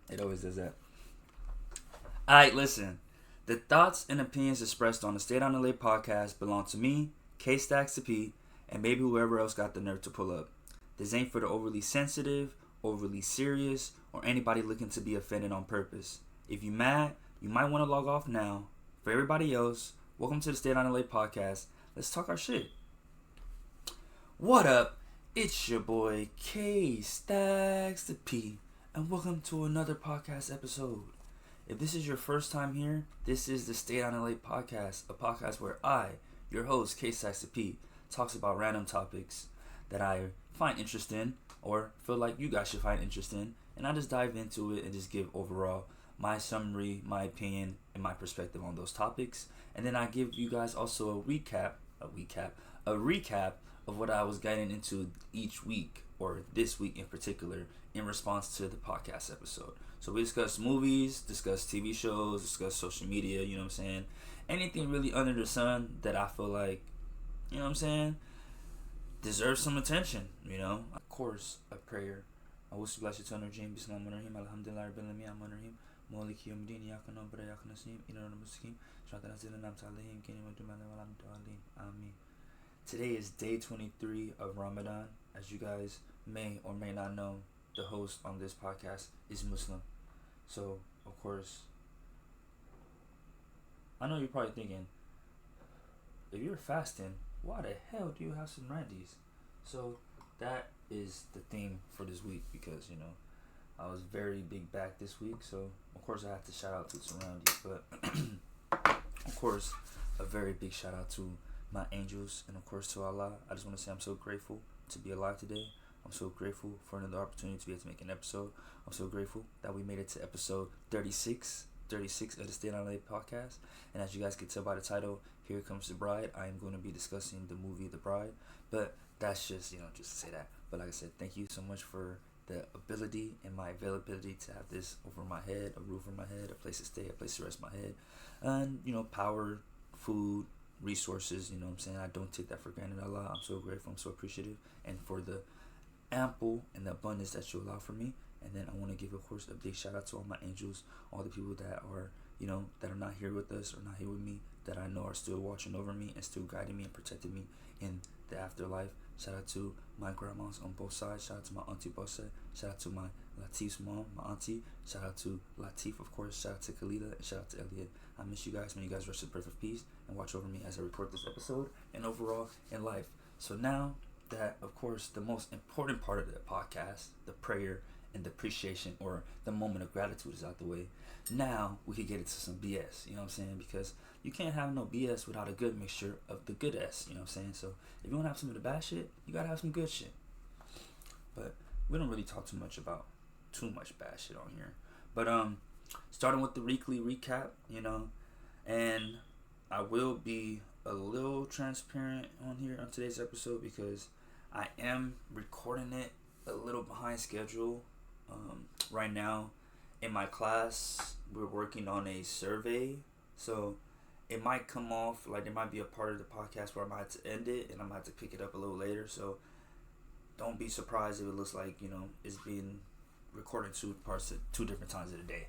It always does that. Alright, listen. The thoughts and opinions expressed on the StayDownLA Podcast belong to me, K-Stacks to P, and maybe whoever else got the nerve to pull up. This ain't for the overly sensitive, overly serious, or anybody looking to be offended on purpose. If you mad, you might want to log off now. For everybody else, welcome to the StayDownLA Podcast. Let's talk our shit. What up? It's your boy K-Stacks to P, and welcome to another podcast episode. If this is your first time here, this is the StayDownLA Podcast, a podcast where I, your host K-Stacks to P, talks about random topics that I find interesting or feel like you guys should find interesting, and I just dive into it and just give overall my summary, my opinion, and my perspective on those topics. And then I give you guys also a recap of what I was getting into each week, or this week in particular, in response to the podcast episode. So we discuss movies, discuss TV shows, discuss social media, you know what I'm saying? Anything really under the sun that I feel like, you know what I'm saying, deserves some attention, you know? Of course, a prayer. I wish you bless your eternal dream. Bismillahirrahmanirrahim. Alhamdulillah rabbil alamin. Amanirrahim. Maliki yawmiddin. Iyyaka na'budu wa iyyaka nasta'in. Ihdinas siratal mustaqim. Siratal ladzina an'amta alaihim ghayril maghdubi alaihim waladdallin. Amen. Today is day 23 of Ramadan. As you guys may or may not know, the host on this podcast is Muslim. So, of course, I know you're probably thinking, if you're fasting, why the hell do you have some randies? So, that is the theme for this week because, you know, I was very big back this week. So, of course, I have to shout out to some randies. But, of course, a very big shout out to my angels, and of course to Allah. I just want to say I'm so grateful to be alive today. I'm so grateful for another opportunity to be able to make an episode. I'm so grateful that we made it to episode 36 of the StayDownLA Podcast. And as you guys can tell by the title, Here Comes the Bride, I am going to be discussing the movie The Bride. But that's just, just to say that. But like I said, thank you so much for the ability and my availability to have this over my head, a roof over my head, a place to stay, a place to rest my head, and, power, food, resources, you know what I'm saying? I don't take that for granted. Allah, I'm so grateful, I'm so appreciative, and for the ample and the abundance that you allow for me. And then I want to give, of course, a big shout out to all my angels, all the people that are, that are not here with us or not here with me, that I know are still watching over me and still guiding me and protecting me in the afterlife. Shout out to my grandmas on both sides. Shout out to my auntie Bossa. Shout out to my Latif's mom, my auntie. Shout out to Latif, of course. Shout out to Khalida, and shout out to Elliot. I miss you guys. May you guys rest in perfect peace and watch over me as I record this episode and overall in life. So now that, of course, the most important part of the podcast, the prayer and the appreciation or the moment of gratitude is out the way, now we could get into some BS, you know what I'm saying? Because you can't have no BS without a good mixture of the good S, you know what I'm saying? So if you want to have some of the bad shit, you got to have some good shit. But we don't really talk too much bad shit on here. But starting with the weekly recap, and I will be a little transparent on here on today's episode because I am recording it a little behind schedule. Right now in my class, we're working on a survey, so it might come off like there might be a part of the podcast where I might have to end it and I might have to pick it up a little later. So don't be surprised if it looks like it's being recorded two different times of the day,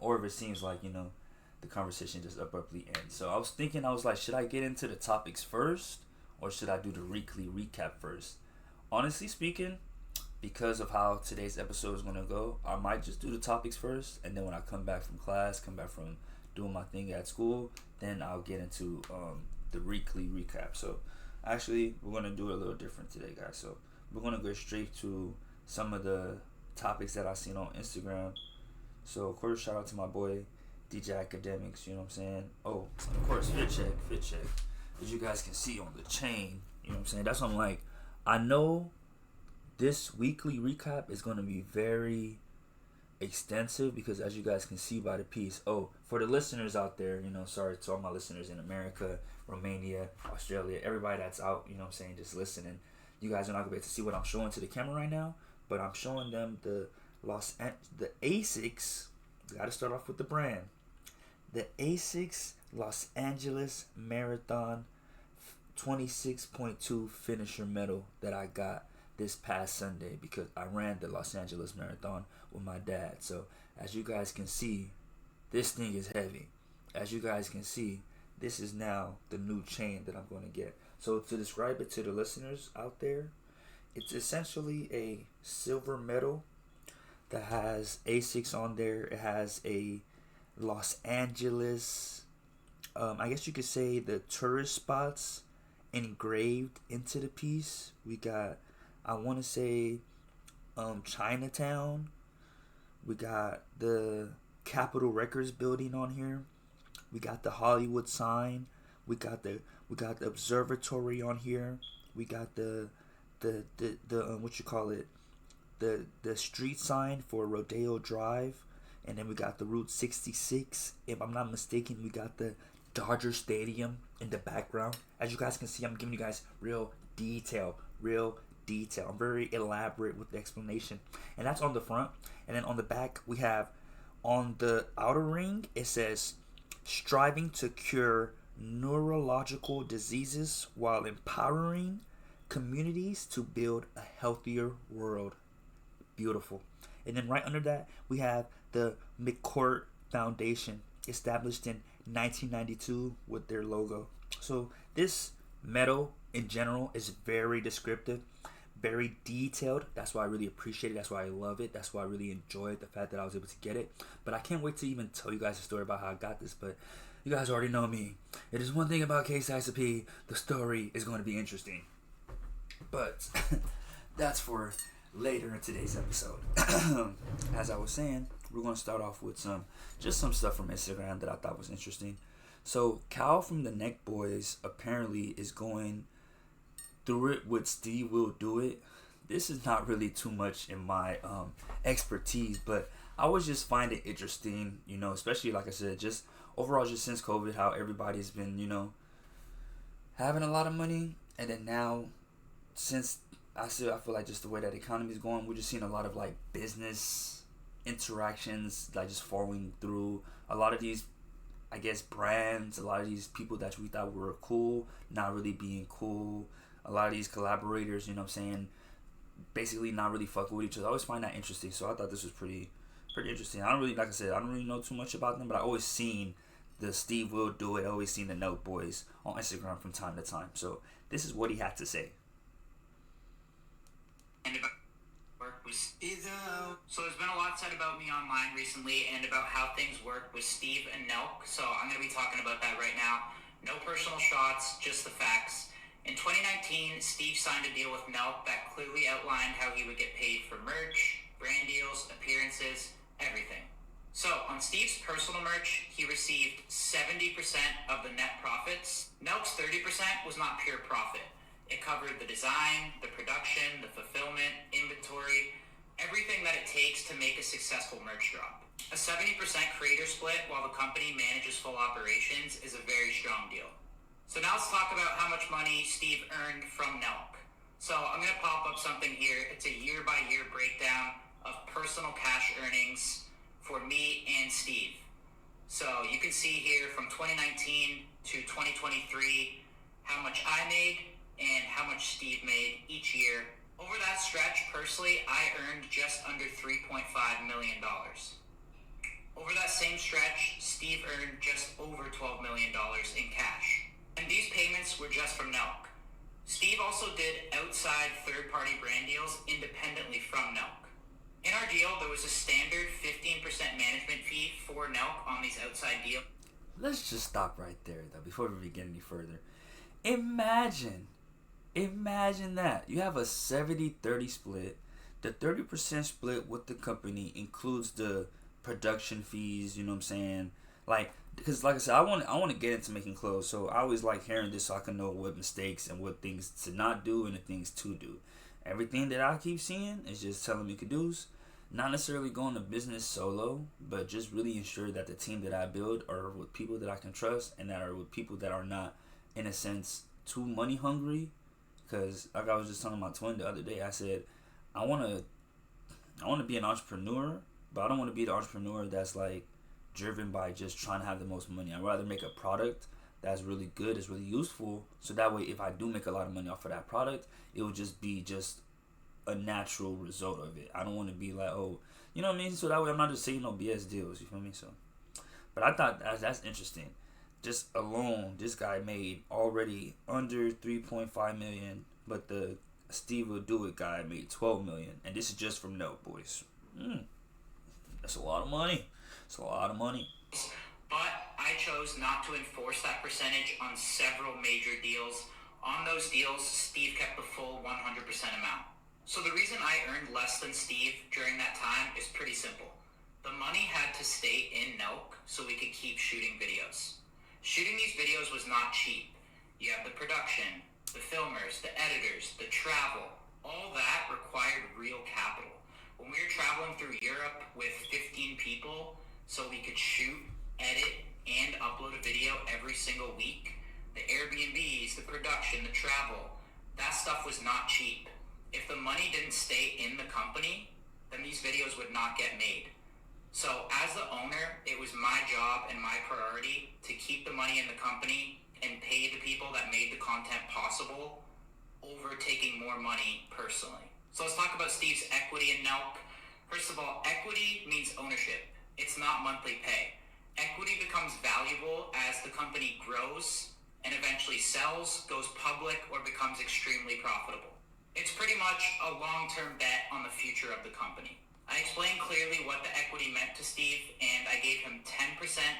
or if it seems like the conversation just abruptly ends. So I was thinking, should I get into the topics first or should I do the weekly recap first? Honestly speaking, because of how today's episode is going to go, I might just do the topics first, and then when I come back from class, come back from doing my thing at school, then I'll get into the weekly recap. So actually, we're going to do it a little different today, guys. So we're going to go straight to some of the topics that I seen on Instagram. So of course, shout out to my boy DJ Academics, you know what I'm saying? Oh, of course, fit check. As you guys can see on the chain, you know what I'm saying? That's what I'm like. I know this weekly recap is going to be very extensive because as you guys can see by the piece. Oh, for the listeners out there, sorry to all my listeners in America, Romania, Australia, everybody that's out, you know what I'm saying, just listening. You guys are not going to be able to see what I'm showing to the camera right now, but I'm showing them the ASICS. Got to start off with the brand. The ASICS Los Angeles Marathon 26.2 finisher medal that I got this past Sunday because I ran the Los Angeles Marathon with my dad. So as you guys can see, this thing is heavy. As you guys can see, this is now the new chain that I'm going to get. So to describe it to the listeners out there, it's essentially a silver medal that has Asics on there. It has a Los Angeles, I guess you could say the tourist spots engraved into the piece. We got, I want to say, Chinatown. We got the Capitol Records building on here. We got the Hollywood sign. We got the observatory on here. We got the what you call it, the street sign for Rodeo Drive, and then we got the Route 66. If I'm not mistaken, we got the Dodger Stadium in the background. As you guys can see, I'm giving you guys real detail. I'm very elaborate with the explanation, and that's on the front. And then on the back, we have on the outer ring, it says, striving to cure neurological diseases while empowering communities to build a healthier world. Beautiful. And then right under that, we have the McCourt Foundation, established in 1992 with their logo. So this medal in general is very descriptive, very detailed. That's why I really appreciate it. That's why I love it. That's why I really enjoy it, the fact that I was able to get it. But I can't wait to even tell you guys a story about how I got this. But you guys already know me. It is one thing about Case ICP, the story is going to be interesting. But that's for later in today's episode. As I was saying, we're going to start off with some stuff from Instagram that I thought was interesting. So Cal from the Neck Boys apparently is going through it with Steve Will Do It. This is not really too much in my expertise, but I was just find it interesting, especially like I said, just overall, just since COVID, how everybody's been, having a lot of money, and then now, since I feel like just the way that the economy is going, we're just seeing a lot of like business interactions like just falling through. A lot of these, I guess, brands, a lot of these people that we thought were cool, not really being cool. A lot of these collaborators, basically not really fucking with each other. I always find that interesting, so I thought this was pretty interesting. I don't really know too much about them, but I always seen the Steve Will Do It. I always seen the Note Boys on Instagram from time to time. So this is what he had to say. And about work with Steve. So there's been a lot said about me online recently and about how things work with Steve and Nelk. So I'm going to be talking about that right now. No personal shots, just the facts. In 2019, Steve signed a deal with Nelk that clearly outlined how he would get paid for merch, brand deals, appearances, everything. So on Steve's personal merch, he received 70% of the net profits. Nelk's 30% was not pure profit. It covered the design, the production, the fulfillment, inventory, everything that it takes to make a successful merch drop. A 70% creator split while the company manages full operations is a very strong deal. So now let's talk about how much money Steve earned from Nelk. So I'm going to pop up something here. It's a year-by-year breakdown of personal cash earnings for me and Steve. So you can see here from 2019 to 2023 how much I made and how much Steve made each year. Over that stretch, personally, I earned just under $3.5 million. Over that same stretch, Steve earned just over $12 million in cash. And these payments were just from Nelk. Steve also did outside third-party brand deals independently from Nelk. In our deal, there was a standard 15% management fee for Nelk on these outside deals. Let's just stop right there, though, before we get any further. Imagine that. You have a 70-30 split. The 30% split with the company includes the production fees, you know what I'm saying? Because like I said, I want to get into making clothes, so I always like hearing this so I can know what mistakes and what things to not do and the things to do. Everything that I keep seeing is just telling me to-dos, not necessarily going to business solo, but just really ensure that the team that I build are with people that I can trust and that are with people that are not, in a sense, too money hungry. Because like I was just telling my twin the other day, I said, I want to be an entrepreneur, but I don't want to be the entrepreneur that's like driven by just trying to have the most money. I'd rather make a product that's really good, is really useful, so that way if I do make a lot of money off of that product, it would just be just a natural result of it. I don't want to be like, oh, you know what I mean? So that way I'm not just saying no BS deals, you feel me? So, but I thought that's interesting. Just alone, this guy made already under 3.5 million, but the Steve Will Do It guy made 12 million, and this is just from Nelk, boys. That's a lot of money. It's a lot of money. But I chose not to enforce that percentage on several major deals. On those deals, Steve kept the full 100% amount. So the reason I earned less than Steve during that time is pretty simple. The money had to stay in Nelk so we could keep shooting videos. Shooting these videos was not cheap. You have the production, the filmers, the editors, the travel. All that required real capital. When we were traveling through Europe with 15 people so we could shoot, edit, and upload a video every single week, the Airbnbs, the production, the travel, that stuff was not cheap. If the money didn't stay in the company, then these videos would not get made. So as the owner, it was my job and my priority to keep the money in the company and pay the people that made the content possible over taking more money personally. So let's talk about Steve's equity in Nelk. First of all, equity means ownership. It's not monthly pay. Equity becomes valuable as the company grows and eventually sells, goes public, or becomes extremely profitable. It's pretty much a long-term bet on the future of the company. I explained clearly what the equity meant to Steve, and I gave him 10%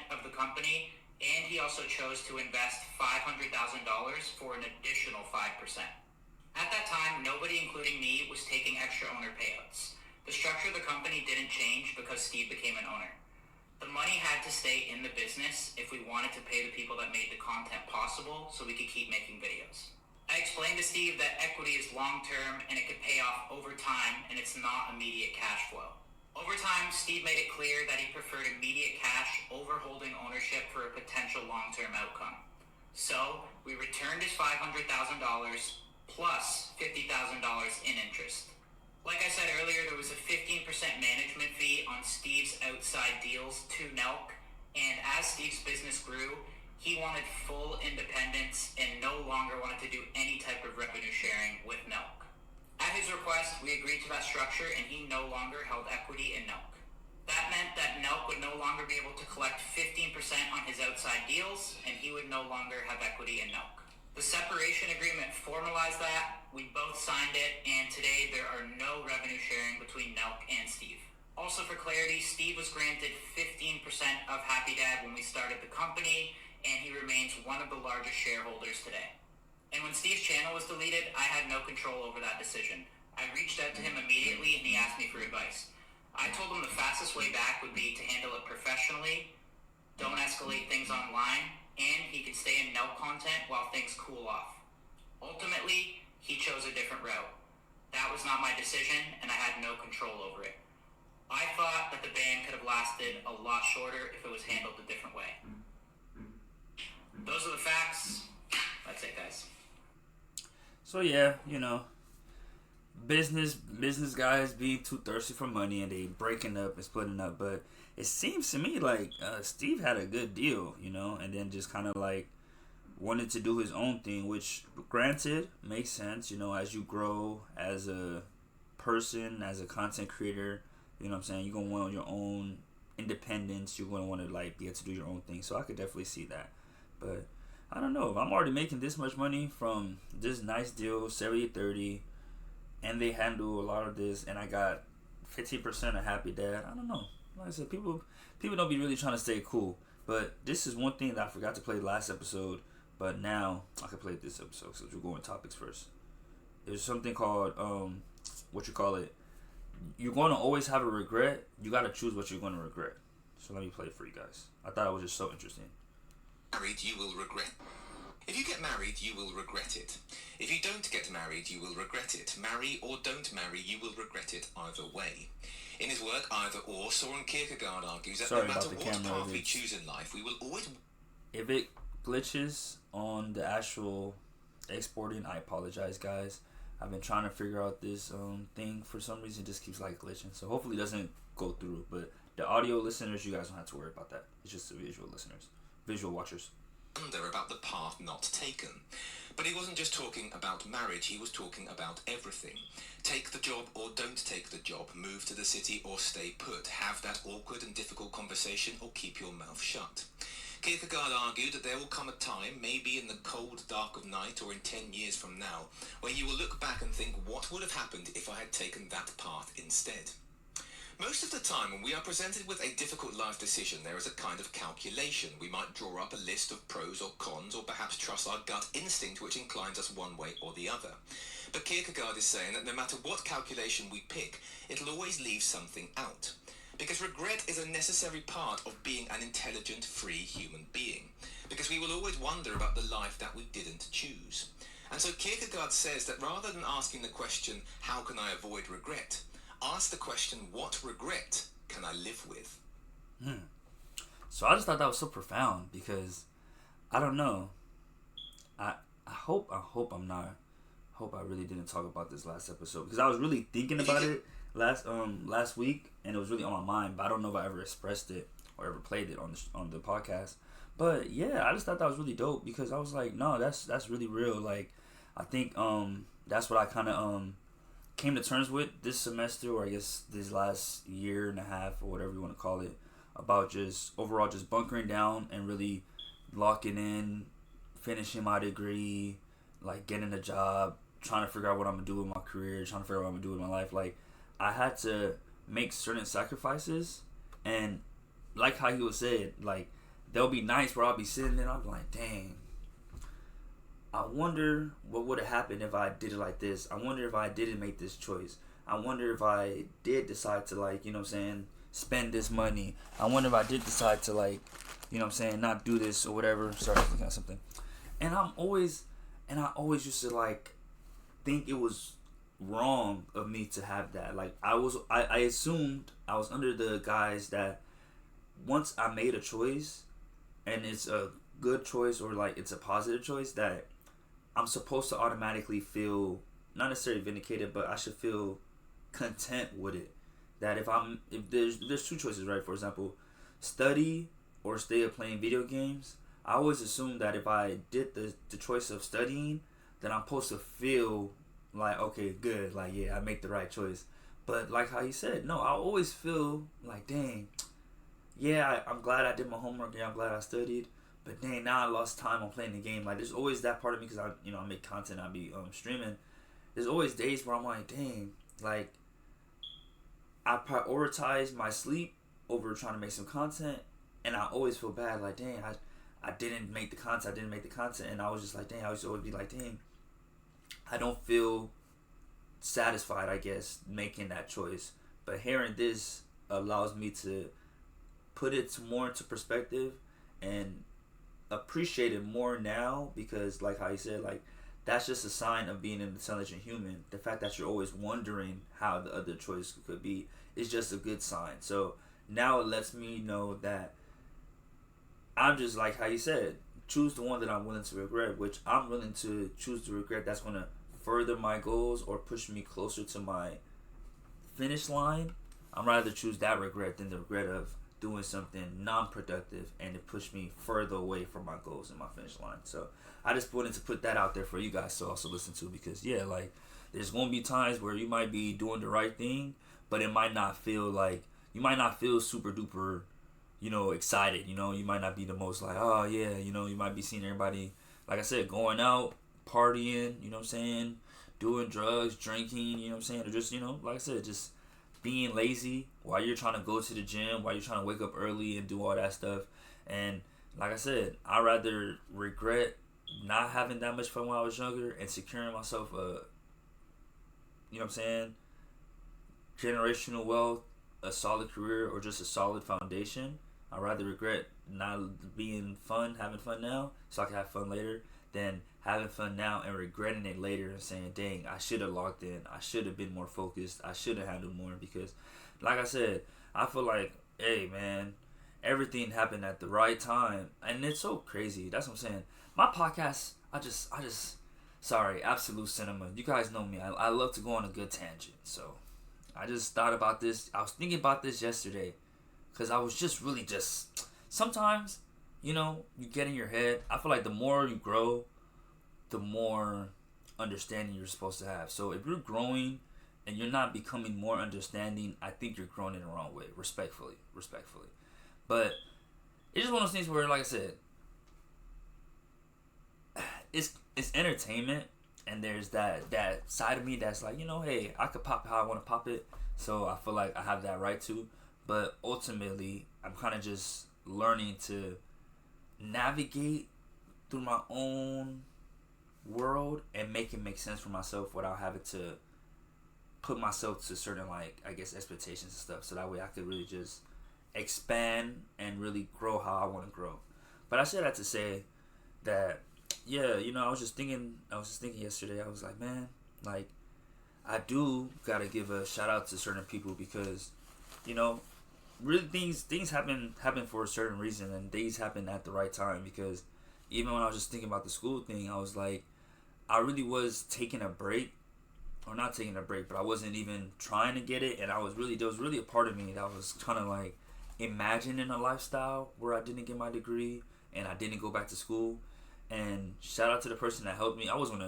of the company, and he also chose to invest $500,000 for an additional 5%. At that time, nobody, including me, was taking extra owner payouts. The structure of the company didn't change because Steve became an owner. The money had to stay in the business if we wanted to pay the people that made the content possible so we could keep making videos. I explained to Steve that equity is long-term and it could pay off over time and it's not immediate cash flow. Over time, Steve made it clear that he preferred immediate cash over holding ownership for a potential long-term outcome. So, we returned his $500,000 plus $50,000 in interest. Like I said earlier, there was a 15% management fee on Steve's outside deals to Nelk, and as Steve's business grew, he wanted full independence and no longer wanted to do any type of revenue sharing with Nelk. At his request, we agreed to that structure and he no longer held equity in Nelk. That meant that Nelk would no longer be able to collect 15% on his outside deals and he would no longer have equity in Nelk. The separation agreement formalized that, we both signed it, and today there are no revenue sharing between Nelk and Steve. Also for clarity, Steve was granted 15% of Happy Dad when we started the company, and he remains one of the largest shareholders today. And when Steve's channel was deleted, I had no control over that decision. I reached out to him immediately and he asked me for advice. I told him the fastest way back would be to handle it professionally, don't escalate things online, and he could stay in Nelk content while things cool off. Ultimately, he chose a different route. That was not my decision and I had no control over it. I thought that the ban could have lasted a lot shorter if it was handled a different way. Those are the facts. That's it, guys. So yeah, business guys being too thirsty for money and they breaking up and splitting up. But it seems to me like Steve had a good deal, and then just kind of like wanted to do his own thing, which granted makes sense, as you grow as a person, as a content creator, you know what I'm saying, you're gonna want your own independence, you're gonna want to like be able to do your own thing. So I could definitely see that. But I don't know, if I'm already making this much money from this nice deal, 70-30, and they handle a lot of this, and I got 15% of Happy Dad, I don't know. Like I said, people don't be really trying to stay cool. But this is one thing that I forgot to play last episode, but now I can play this episode, so we're going topics first. There's something called, you're going to always have a regret. You got to choose what you're going to regret. So let me play it for you guys. I thought it was just so interesting. Married, you will regret. If you get married, you will regret it. If you don't get married, you will regret it. Marry or don't marry, you will regret it either way. In his work, Either Or, Soren Kierkegaard argues that no matter what path we choose in life, we will always... If it glitches on the actual exporting, I apologize, guys. I've been trying to figure out this thing. For some reason, it just keeps like glitching. So hopefully it doesn't go through. But the audio listeners, you guys don't have to worry about that. It's just the visual listeners. Visual watchers. wonder about the path not taken. But he wasn't just talking about marriage, he was talking about everything. Take the job or don't take the job, move to the city or stay put, have that awkward and difficult conversation or keep your mouth shut. Kierkegaard argued that there will come a time, maybe in the cold dark of night or in 10 years from now, where you will look back and think, what would have happened if I had taken that path instead? Most of the time, when we are presented with a difficult life decision, there is a kind of calculation. We might draw up a list of pros or cons, or perhaps trust our gut instinct which inclines us one way or the other. But Kierkegaard is saying that no matter what calculation we pick, it'll always leave something out. Because regret is a necessary part of being an intelligent, free human being. Because we will always wonder about the life that we didn't choose. And so Kierkegaard says that rather than asking the question, how can I avoid regret? Ask the question, what regret can I live with? So I just thought that was so profound because I don't know. I hope I really didn't talk about this last episode because I was really thinking about it last week and it was really on my mind, but I don't know if I ever expressed it or ever played it on the podcast. But yeah, I just thought that was really dope because I was like, no, that's really real. Like I think that's what I kind of came to terms with this semester, or I guess this last year and a half or whatever you want to call it, about just overall just bunkering down and really locking in, finishing my degree, like getting a job, trying to figure out what I'm gonna do with my career, trying to figure out what I'm gonna do with my life. Like I had to make certain sacrifices, and like how he was said, like there'll be nights where I'll be sitting there and I'll be like, dang, I wonder what would have happened if I did it like this. I wonder if I didn't make this choice. I wonder if I did decide to, like, you know what I'm saying, spend this money. I wonder if I did decide to, like, you know what I'm saying, not do this or whatever. Sorry, I was looking at something. And I always used to, like, think it was wrong of me to have that. Like, I assumed I was under the guise that once I made a choice and it's a good choice or, like, it's a positive choice, that I'm supposed to automatically feel not necessarily vindicated, but I should feel content with it. That if there's two choices, right? For example, study or stay up playing video games. I always assume that if I did the choice of studying, then I'm supposed to feel like, okay, good, like, yeah, I make the right choice. But like how you said, no, I always feel like, dang, yeah, I'm glad I did my homework. Yeah, I'm glad I studied. But dang, now I lost time on playing the game. Like, there's always that part of me because I make content. I be streaming. There's always days where I'm like, dang, like I prioritize my sleep over trying to make some content, and I always feel bad. Like, dang, I didn't make the content. And I was just like, dang, I used to always be like, dang, I don't feel satisfied, I guess, making that choice. But hearing this allows me to put it more into perspective and appreciate it more now, because like how you said, like that's just a sign of being an intelligent human. The fact that you're always wondering how the other choice could be is just a good sign. So now it lets me know that I'm just like how you said, choose the one that I'm willing to regret, which I'm willing to choose the regret that's going to further my goals or push me closer to my finish line. I'd rather choose that regret than the regret of doing something non-productive and it pushed me further away from my goals and my finish line. So I just wanted to put that out there for you guys to also listen to, because yeah, like there's going to be times where you might be doing the right thing, but it might not feel like, you might not feel super duper, excited, you might not be the most like, oh yeah, you might be seeing everybody, like I said, going out, partying, you know what I'm saying, doing drugs, drinking, you know what I'm saying, or just, like I said, just being lazy while you're trying to go to the gym, while you're trying to wake up early and do all that stuff. And like I said, I'd rather regret not having that much fun when I was younger and securing myself a, generational wealth, a solid career, or just a solid foundation. I'd rather regret not being fun, having fun now, so I can have fun later, than having fun now and regretting it later and saying, dang, I should have logged in. I should have been more focused. I should have handled more, because like I said, I feel like, hey man, everything happened at the right time. And it's so crazy. That's what I'm saying. My podcast, I just, sorry, absolute cinema. You guys know me. I love to go on a good tangent. So I just thought about this. I was thinking about this yesterday because I was just really sometimes you get in your head. I feel like the more you grow, the more understanding you're supposed to have. So if you're growing and you're not becoming more understanding, I think you're growing in the wrong way, respectfully. But it's just one of those things where, like I said, it's entertainment, and there's that side of me that's like, hey, I could pop it how I want to pop it, so I feel like I have that right to. But ultimately, I'm kind of just learning to navigate through my own world and make it make sense for myself without having to put myself to certain, like, I guess, expectations and stuff, so that way I could really just expand and really grow how I want to grow. But I said that to say that, yeah, I was just thinking yesterday, I was like, man, like, I do gotta give a shout out to certain people because, really things happen for a certain reason, and things happen at the right time. Because even when I was just thinking about the school thing, I was like, I really was taking a break, or not taking a break, but I wasn't even trying to get it, and there was really a part of me that was kind of like imagining a lifestyle where I didn't get my degree and I didn't go back to school. And shout out to the person that helped me. I was gonna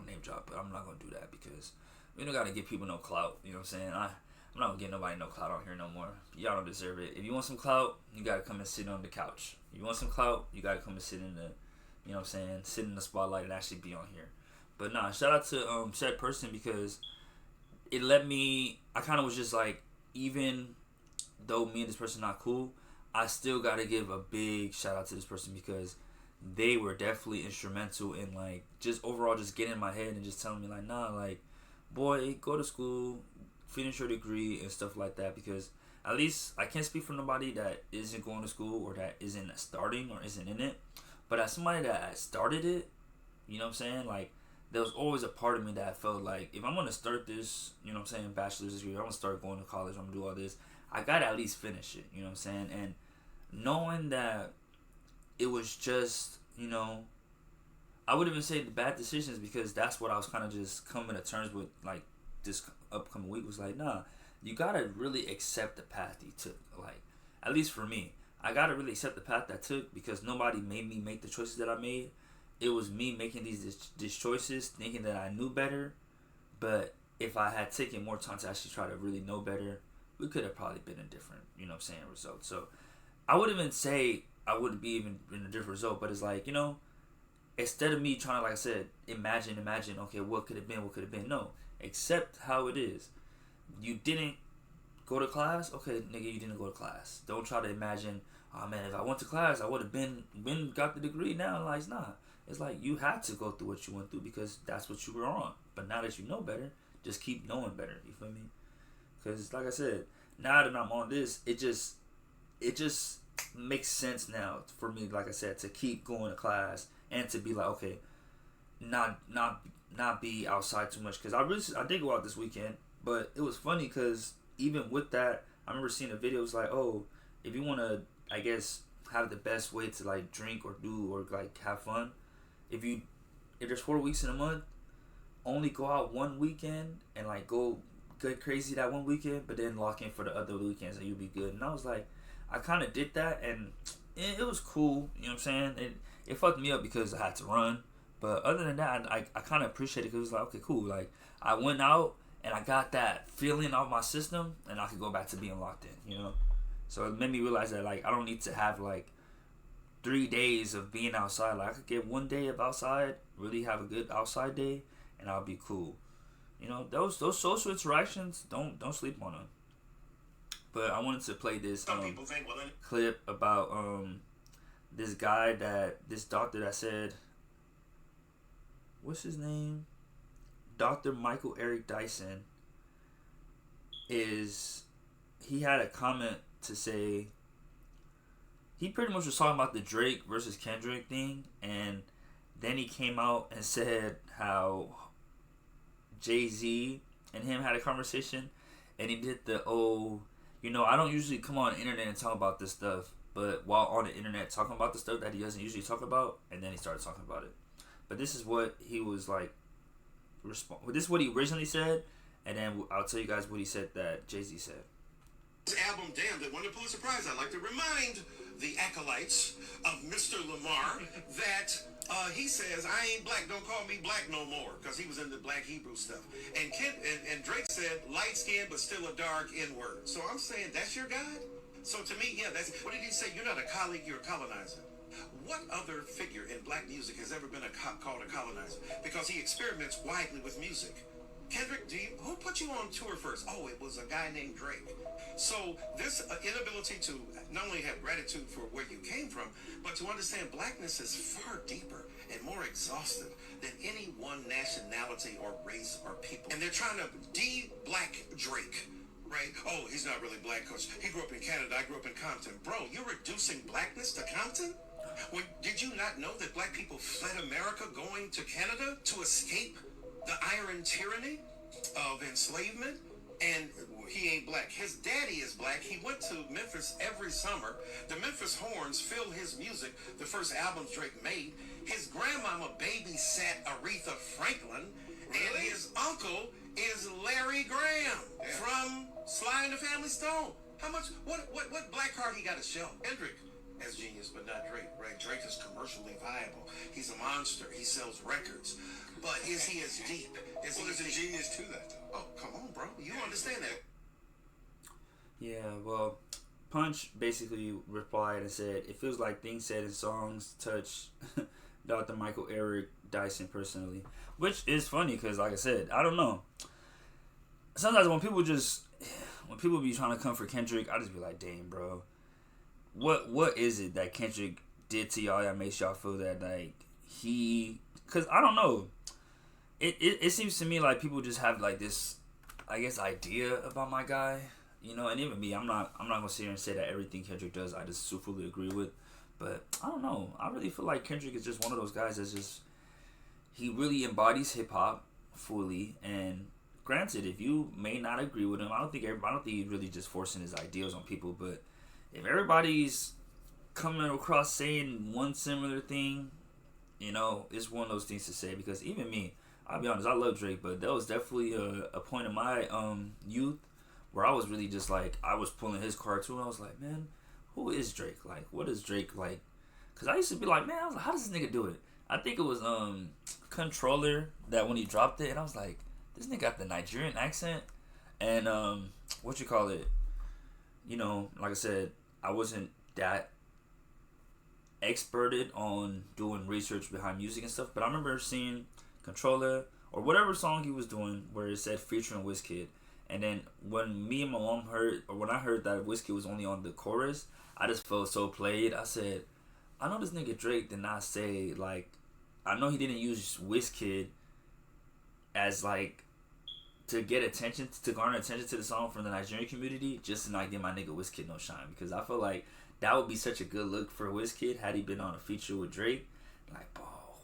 name drop, but I'm not gonna do that because we don't gotta give people no clout. You know what I'm saying? I'm not gonna give nobody no clout on here no more. Y'all don't deserve it. If you want some clout, you gotta come and sit on the couch. If you want some clout, you gotta come and sit in the, sit in the spotlight and actually be on here. But nah, shout out to said person because it let me. I kind of was just like, even though me and this person not cool, I still gotta give a big shout out to this person because they were definitely instrumental in, like, just overall just getting in my head and just telling me, like, nah, like, boy, go to school, finish your degree and stuff like that. Because at least I can't speak for nobody that isn't going to school or that isn't starting or isn't in it, but as somebody that started it, you know what I'm saying, like, there was always a part of me that felt like, if I'm going to start this, bachelor's degree, I'm going to start going to college, I'm going to do all this, I got to at least finish it, you know what I'm saying? And knowing that it was just, I wouldn't even say the bad decisions, because that's what I was kind of just coming to terms with, like, this upcoming week was like, nah, you got to really accept the path you took. Like, at least for me, I got to really accept the path that I took because nobody made me make the choices that I made. It was me making these choices, thinking that I knew better. But if I had taken more time to actually try to really know better, we could have probably been a different, result. So I wouldn't even say I wouldn't be even in a different result, but it's like, instead of me trying to, like I said, imagine, okay, what could have been? No, accept how it is. You didn't go to class? Okay, nigga, you didn't go to class. Don't try to imagine, oh man, if I went to class, I would have been got the degree now. Like, it's not. It's like you had to go through what you went through because that's what you were on. But now that you know better, just keep knowing better. You feel me? Because, like I said, now that I'm on this, it just makes sense now for me, like I said, to keep going to class and to be like, okay, not be outside too much. Because I did go out this weekend, but it was funny because even with that, I remember seeing a video. It was like, oh, if you want to, I guess, have the best way to, like, drink or do or, like, have fun, if there's 4 weeks in a month, only go out one weekend and, like, go get crazy that one weekend, but then lock in for the other weekends and you'll be good. And I was like, I kind of did that, and it was cool. You know what I'm saying? It fucked me up because I had to run, but other than that, I kind of appreciate it because it was like, okay, cool. Like, I went out and I got that feeling off my system, and I could go back to being locked in. So it made me realize that, like, I don't need to have, like, 3 days of being outside. Like, I could get 1 day of outside, really have a good outside day, and I'll be cool. Those social interactions, don't sleep on them. But I wanted to play this clip about this doctor that said, what's his name? Dr. Michael Eric Dyson he had a comment to say, he pretty much was talking about the Drake versus Kendrick thing, and then he came out and said how Jay-Z and him had a conversation, and he did the I don't usually come on the internet and talk about this stuff, but while on the internet talking about the stuff that he doesn't usually talk about, and then he started talking about it. But this is what he was like, this is what he originally said, and then I'll tell you guys what he said that Jay-Z said. album Damn that won the Pulitzer Prize. I'd like to remind the acolytes of Mr. Lamar that he says, I ain't black, don't call me black no more, because he was in the black Hebrew stuff. And Drake said, light skin but still a dark N-word. So I'm saying, that's your God? So to me, yeah, that's, what did he say? You're not a colleague, you're a colonizer. What other figure in black music has ever been called a colonizer? Because he experiments widely with music. Kendrick, who put you on tour first? Oh, it was a guy named Drake. So this inability to not only have gratitude for where you came from, but to understand blackness is far deeper and more exhaustive than any one nationality or race or people. And they're trying to de-black Drake, right? Oh, he's not really black because he grew up in Canada, I grew up in Compton. Bro, you're reducing blackness to Compton? Did you not know that black people fled America going to Canada to escape the iron tyranny of enslavement? And he ain't black. His daddy is black. He went to Memphis every summer. The Memphis Horns fill his music, the first albums Drake made. His grandmama babysat Aretha Franklin. Really? And his uncle is Larry Graham from Sly and the Family Stone. How much, what black card he got to show? Kendrick as genius, but not Drake, right? Drake is commercially viable. He's a monster. He sells records. But is he as deep? There's a genius to that, though. Oh, come on, bro. You understand that. Yeah, well, Punch basically replied and said, it feels like things said in songs touch Dr. Michael Eric Dyson personally. Which is funny because, like I said, I don't know. Sometimes when people be trying to come for Kendrick, I just be like, dang, bro. What is it that Kendrick did to y'all that makes y'all feel that, like, because I don't know. It seems to me like people just have, like, this, I guess, idea about my guy, you know, and even me, I'm not gonna sit here and say that everything Kendrick does I just fully agree with, but I don't know. I really feel like Kendrick is just one of those guys that's just, he really embodies hip hop fully, and granted, if you may not agree with him, I don't think he's really just forcing his ideas on people, but if everybody's coming across saying one similar thing, you know, it's one of those things to say, because even me, I'll be honest, I love Drake, but there was definitely a point in my youth where I was really just like, I was pulling his card too, and I was like, man, who is Drake? Like, what is Drake like? Because I used to be like, man, I was like, how does this nigga do it? I think it was Controller that when he dropped it, and I was like, this nigga got the Nigerian accent, and you know, like I said, I wasn't that experted on doing research behind music and stuff, but I remember seeing Controller or whatever song he was doing where it said featuring Wizkid, and then when me and my mom when I heard that Wizkid was only on the chorus, I just felt so played. I said, I know this nigga Drake did not say, like, I know he didn't use Wizkid as, like, to get attention, to garner attention to the song from the Nigerian community, just to not give my nigga Wizkid no shine, because I feel like that would be such a good look for Wizkid had he been on a feature with Drake. Like, oh,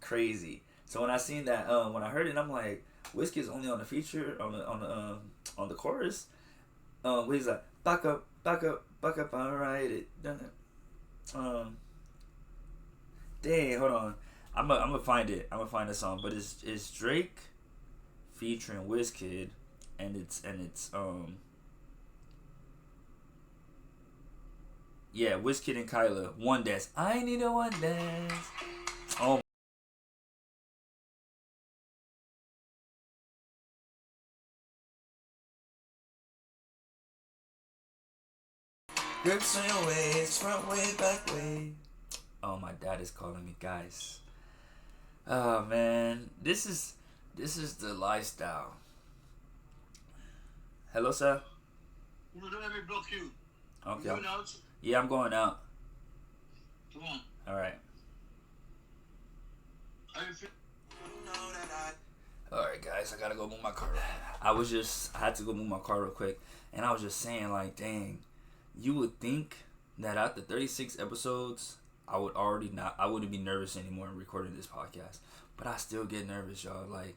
crazy. So when I seen that, when I heard it, I'm like, Wizkid's only on the feature on the chorus. Where he's like, back up, alright, it done it. Dang, hold on, I'm gonna find it. I'm gonna find the song, but it's Drake featuring Wizkid, and it's yeah, Wizkid and Kyla, One Dance. I need a one dance. Oh. Grips on your waist, front way, back way. Oh, my dad is calling me, guys. Oh man, this is the lifestyle. Hello, sir. Let me block you. Okay. You going out? Yeah, I'm going out. Come on. All right. All right, guys, I gotta go move my car. I had to go move my car real quick, and I was just saying, like, dang, you would think that after 36 episodes, I wouldn't be nervous anymore in recording this podcast, but I still get nervous, y'all. Like,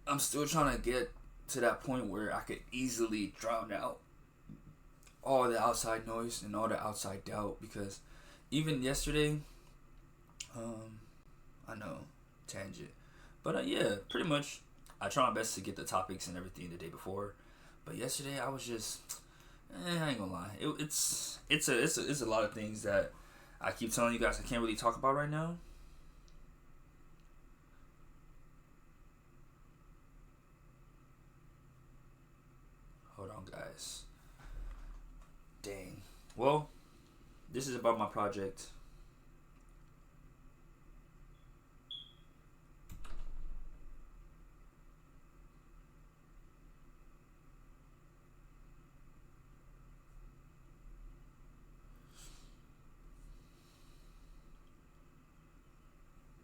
I'm still trying to get to that point where I could easily drown out all the outside noise and all the outside doubt, because even yesterday, I know, tangent, but yeah, pretty much I try my best to get the topics and everything the day before, But yesterday I was just, I ain't gonna lie. It's a lot of things that I keep telling you guys I can't really talk about right now. Hold on, guys. Dang. Well, this is about my project.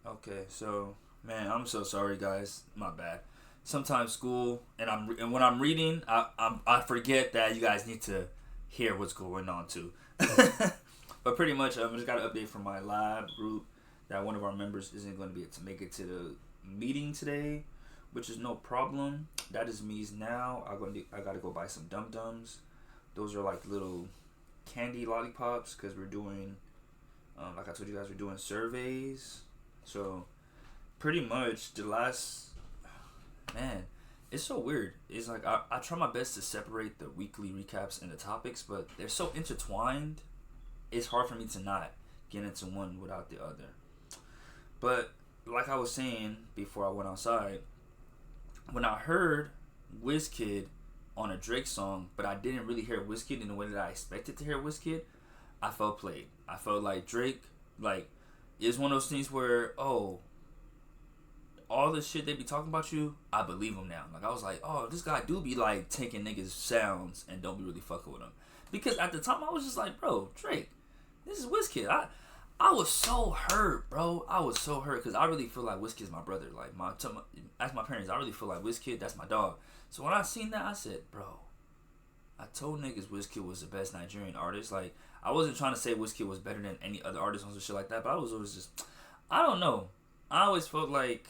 Okay, so man, I'm so sorry, guys. My bad. Sometimes school and when I'm reading, I forget that you guys need to hear what's going on too. But pretty much, I just got an update from my lab group that one of our members isn't going to be able to make it to the meeting today, which is no problem. That just means now I gotta go buy some Dum Dums. Those are like little candy lollipops because we're doing, like I told you guys, we're doing surveys. So pretty much the last, man, it's so weird. It's like I try my best to separate the weekly recaps and the topics, but they're so intertwined. It's hard for me to not get into one without the other. But like I was saying before I went outside, when I heard WizKid on a Drake song, but I didn't really hear WizKid in the way that I expected to hear WizKid, I felt played. I felt like Drake, like, it's one of those things where, oh, all the shit they be talking about you, I believe them now. Like, I was like, oh, this guy do be, like, taking niggas' sounds and don't be really fucking with them. Because at the time, I was just like, bro, Drake, this is WizKid. I was so hurt, bro. I was so hurt because I really feel like WizKid's my brother. Like, ask my parents, I really feel like WizKid, that's my dog. So when I seen that, I said, bro, I told niggas WizKid was the best Nigerian artist. Like, I wasn't trying to say WizKid was better than any other artist on some shit like that, but I was always just, I don't know. I always felt like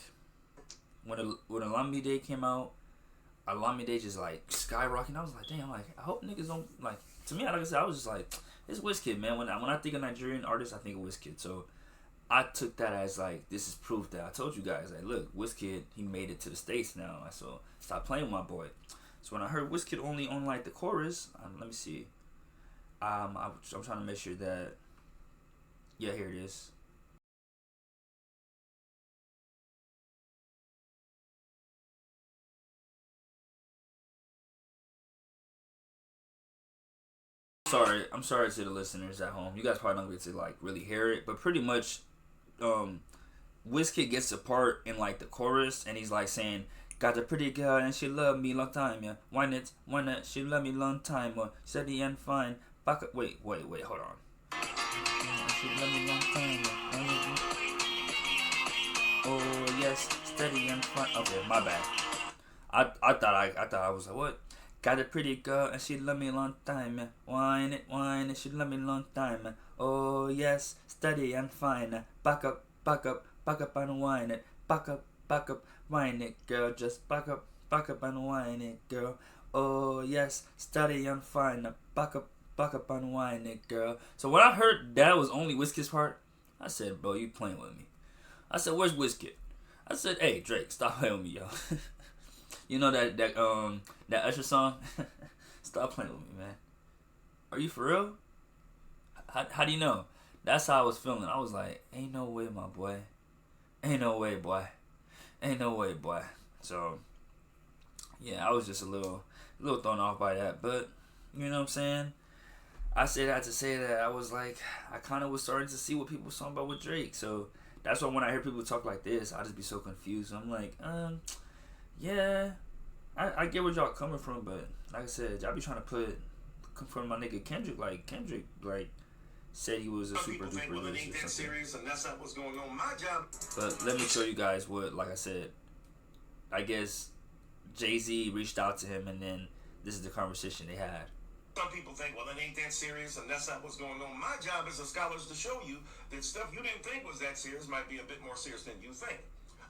when Olamide came out, Olamide just like skyrocketing. I was like, damn, like, I hope niggas don't, like, to me, like I said, I was just like, it's WizKid, man. When I think of Nigerian artists, I think of WizKid. So I took that as like, this is proof that I told you guys, like, look, WizKid, he made it to the States now. So stop playing with my boy. So when I heard WizKid only on like the chorus, let me see. I'm trying to make sure that, yeah, here it is. I'm sorry to the listeners at home. You guys probably don't get to like really hear it, but pretty much, WizKid gets a part in like the chorus, and he's like saying, "Got a pretty girl and she love me long time, yeah. Why not? She love me long time, steady and fine. Back up, wait, hold on. She love me long time, yeah. Oh yes, steady and fine. Okay, my bad. I thought I was like, what? Got a pretty girl and she love me a long time, man. Whine it, she love me a long time, man. Oh yes, steady and fine. Back up and whine it. Back up, whine it, girl. Just back up and whine it, girl. Oh yes, steady and fine. Back up and whine it, girl. So when I heard that was only WizKid's part, I said, bro, you playing with me. I said, where's WizKid? I said, hey, Drake, stop playing with me, yo. You know that Usher song? Stop playing with me, man. Are you for real? How do you know? That's how I was feeling. I was like, ain't no way, my boy. Ain't no way, boy. Ain't no way, boy. So, yeah, I was just a little thrown off by that. But, you know what I'm saying? I say that to say that I was like, I kind of was starting to see what people was talking about with Drake. So, that's why when I hear people talk like this, I just be so confused. I'm like, yeah, I get where y'all coming from, but like I said, y'all be trying to confront my nigga Kendrick. Like, Kendrick, like, said he was a super duper release or something. Serious and that's not what's going on. My job. But let me show you guys what, like I said, I guess Jay-Z reached out to him, and then this is the conversation they had. Some people think, well, it ain't that serious, and that's not what's going on. My job as a scholar is to show you that stuff you didn't think was that serious might be a bit more serious than you think.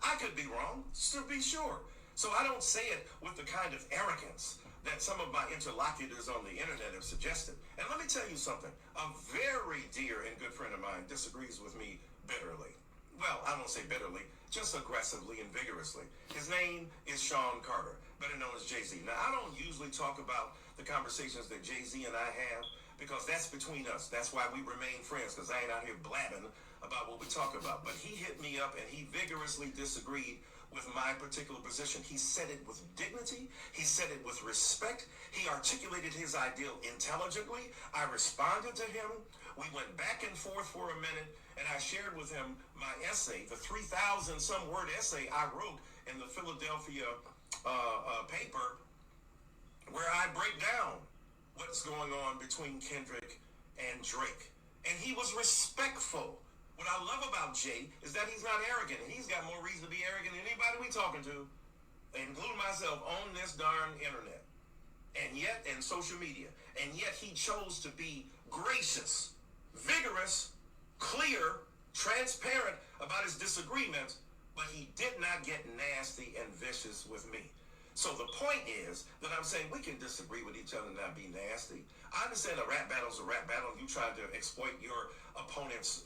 I could be wrong, to be sure. So I don't say it with the kind of arrogance that some of my interlocutors on the internet have suggested. And let me tell you something. A very dear and good friend of mine disagrees with me bitterly. well, I don't say bitterly, just aggressively and vigorously. His name is Sean Carter, better known as Jay-Z. Now, I don't usually talk about the conversations that Jay-Z and I have because that's between us. That's why we remain friends, because I ain't out here blabbing about what we talk about. But he hit me up and he vigorously disagreed with my particular position. He said it with dignity. He said it with respect. He articulated his ideal intelligently. I responded to him. We went back and forth for a minute, and I shared with him my essay, the 3,000 some word essay I wrote in the Philadelphia paper, where I break down what's going on between Kendrick and Drake. And he was respectful. What I love about Jay is that he's not arrogant, and he's got more reason to be arrogant than anybody we talking to, including myself, on this darn internet, and yet, and social media, and yet he chose to be gracious, vigorous, clear, transparent about his disagreements, but he did not get nasty and vicious with me. So the point is that I'm saying we can disagree with each other and not be nasty. I understand a rap battle's a rap battle, and you try to exploit your opponent's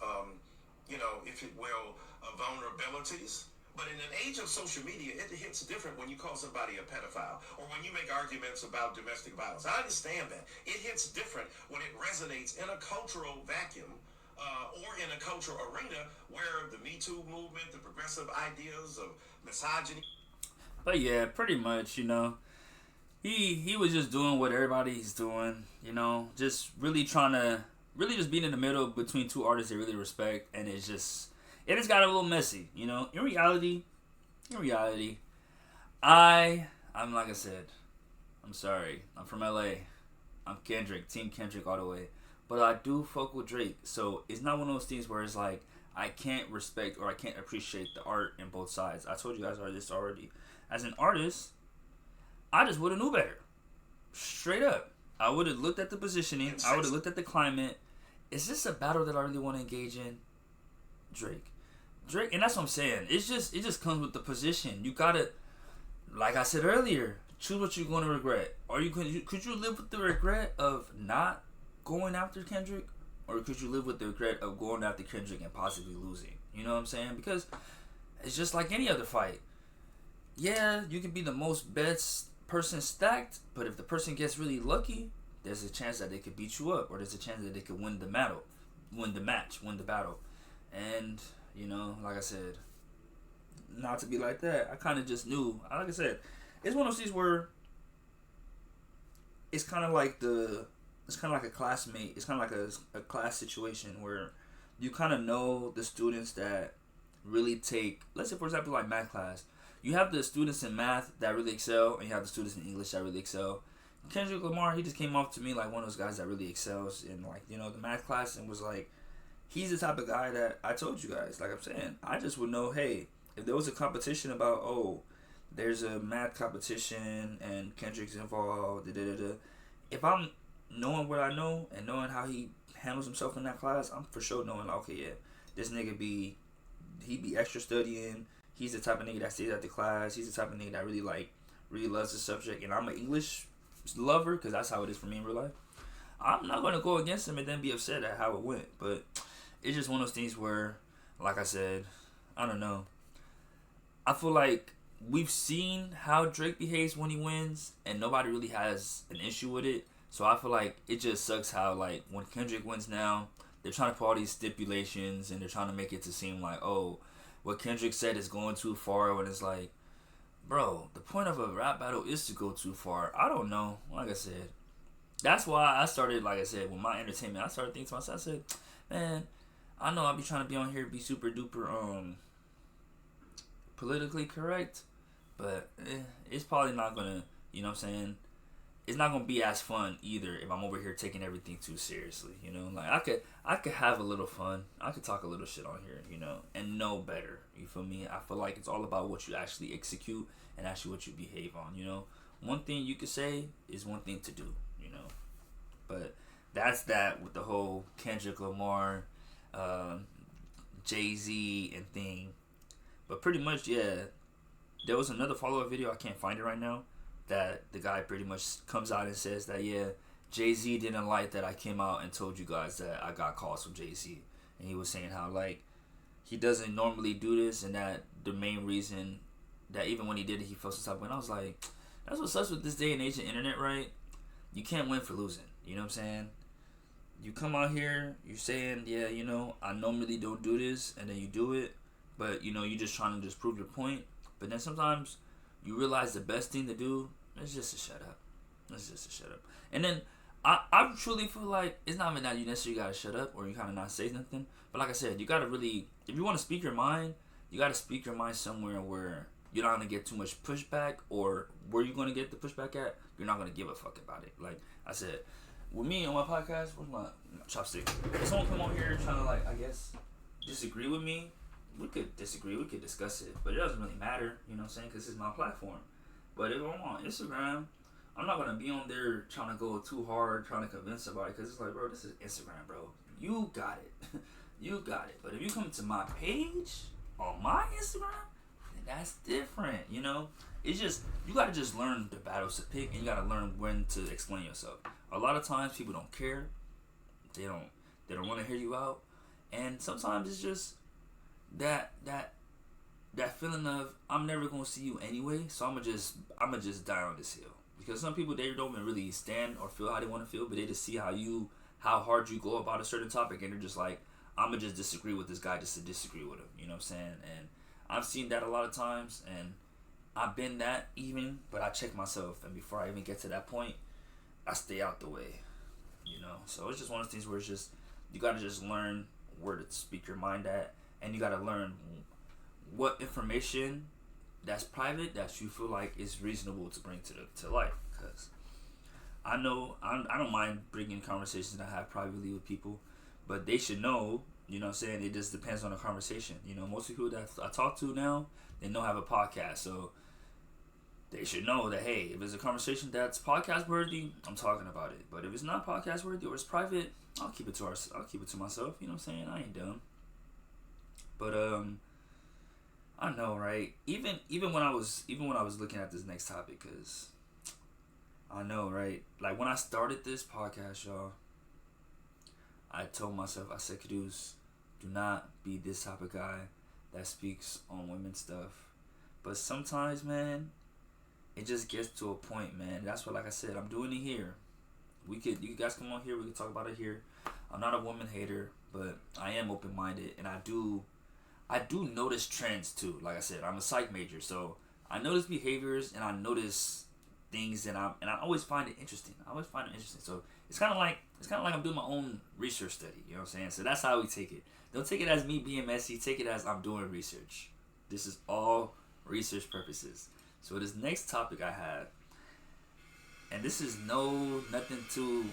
if it will, vulnerabilities. But in an age of social media, it hits different when you call somebody a pedophile or when you make arguments about domestic violence. I understand that. It hits different when it resonates in a cultural vacuum or in a cultural arena where the Me Too movement, the progressive ideas of misogyny. But yeah, pretty much, he was just doing what everybody's doing, just really trying to just being in the middle between two artists they really respect, and it just got a little messy, In reality, I'm like I said, I'm sorry, I'm from LA, I'm Kendrick, Team Kendrick all the way, but I do fuck with Drake, so it's not one of those things where it's like I can't respect or I can't appreciate the art in both sides. I told you guys this already. As an artist, I just would have knew better, straight up. I would have looked at the positioning. I would have looked at the climate. Is this a battle that I really want to engage in? Drake, and that's what I'm saying. It just comes with the position. You gotta, like I said earlier, choose what you're going to regret. Could you live with the regret of not going after Kendrick, or could you live with the regret of going after Kendrick and possibly losing? You know what I'm saying? Because it's just like any other fight. Yeah, you can be the most best person stacked, but if the person gets really lucky, there's a chance that they could beat you up, or there's a chance that they could win the battle. And like I said, not to be like that, I kind of just knew. Like I said, it's one of those things where it's kind of like a classmate. It's kind of like a class situation where you kind of know the students that really take, let's say for example like math class. You have the students in math that really excel, and you have the students in English that really excel. Kendrick Lamar, he just came off to me like one of those guys that really excels in the math class, and was like, he's the type of guy that I told you guys, like I'm saying, I just would know, hey, if there was a competition about, there's a math competition and Kendrick's involved, if I'm knowing what I know and knowing how he handles himself in that class, I'm for sure knowing, okay, yeah, this nigga he be extra studying. He's the type of nigga that stays at the class. He's the type of nigga that really loves the subject. And I'm an English lover, because that's how it is for me in real life. I'm not going to go against him and then be upset at how it went. But it's just one of those things where, like I said, I don't know. I feel like we've seen how Drake behaves when he wins, and nobody really has an issue with it. So I feel like it just sucks how, when Kendrick wins now, they're trying to put all these stipulations, and they're trying to make it to seem like, what Kendrick said is going too far, when it's like, bro, the point of a rap battle is to go too far. I don't know. Like I said, that's why I started, like I said, with my entertainment, I started thinking to myself, I said, man, I know I'll be trying to be on here, be super duper politically correct, but it's probably not gonna, you know what I'm saying, it's not gonna be as fun either if I'm over here taking everything too seriously, like I could have a little fun, I could talk a little shit on here, and know better, you feel me? I feel like it's all about what you actually execute and actually what you behave on, one thing you could say is one thing to do, but that's that with the whole Kendrick Lamar, Jay-Z and thing. But pretty much, yeah, there was another follow-up video, I can't find it right now, that the guy pretty much comes out and says that, yeah, Jay-Z didn't like that I came out and told you guys that I got calls from Jay-Z. And he was saying how, he doesn't normally do this, and that the main reason that even when he did it, he felt some type of way. And I was like, that's what sucks with this day and age of internet, right? You can't win for losing. You know what I'm saying? You come out here, you're saying, yeah, you know, I normally don't do this, and then you do it, but, you know, you're just trying to just prove your point. But then sometimes you realize the best thing to do is just to shut up. It's just to shut up. And then I truly feel like it's not even that you necessarily gotta shut up or you kind of not say nothing. But like I said, you gotta really, if you want to speak your mind, you gotta speak your mind somewhere where you're not gonna get too much pushback, or where you're gonna get the pushback at, you're not gonna give a fuck about it. Like I said, with me on my podcast, where's my chopstick? If someone come on here trying to, like, I guess, disagree with me, we could disagree, we could discuss it, but it doesn't really matter, you know what I'm saying, because this is my platform. But if I'm on Instagram, I'm not going to be on there trying to go too hard, trying to convince somebody, because it's like, bro, this is Instagram, bro. You got it. You got it. But if you come to my page, on my Instagram, then that's different, you know? It's just, you got to just learn the battles to pick, and you got to learn when to explain yourself. A lot of times, people don't care. They don't want to hear you out. And sometimes it's just that feeling of, I'm never going to see you anyway, so I'm gonna just die on this hill. Because some people, they don't even really stand or feel how they want to feel, but they just see how hard you go about a certain topic, and they're just like, I'm gonna just disagree with this guy just to disagree with him. You know what I'm saying? And I've seen that a lot of times, and I've been that even, but I check myself, and before I even get to that point, I stay out the way. You know? So it's just one of those things where it's just, you gotta just learn where to speak your mind at, and you gotta learn what information that's private that you feel like is reasonable to bring to life. Because I know I don't mind bringing conversations that I have privately with people, but they should know, you know what I'm saying, it just depends on the conversation. You know, most people that I talk to now, they know I have a podcast, so they should know that, hey, if it's a conversation that's podcast worthy, I'm talking about it. But if it's not podcast worthy or it's private, I'll keep it to myself. You know what I'm saying? I ain't dumb. But I know, right? Even when I was looking at this next topic, cause I know, right? Like when I started this podcast, y'all, I told myself, I said, Caduce, do not be this type of guy that speaks on women's stuff. But sometimes, man, it just gets to a point, man. That's what, like I said, I'm doing it here. You guys come on here, we can talk about it here. I'm not a woman hater, but I am open-minded, and I do notice trends too. Like I said, I'm a psych major, so I notice behaviors and I notice things, and I always find it interesting. So it's kind of like I'm doing my own research study. You know what I'm saying? So that's how we take it. Don't take it as me being messy. Take it as I'm doing research. This is all research purposes. So this next topic I have, and this is nothing to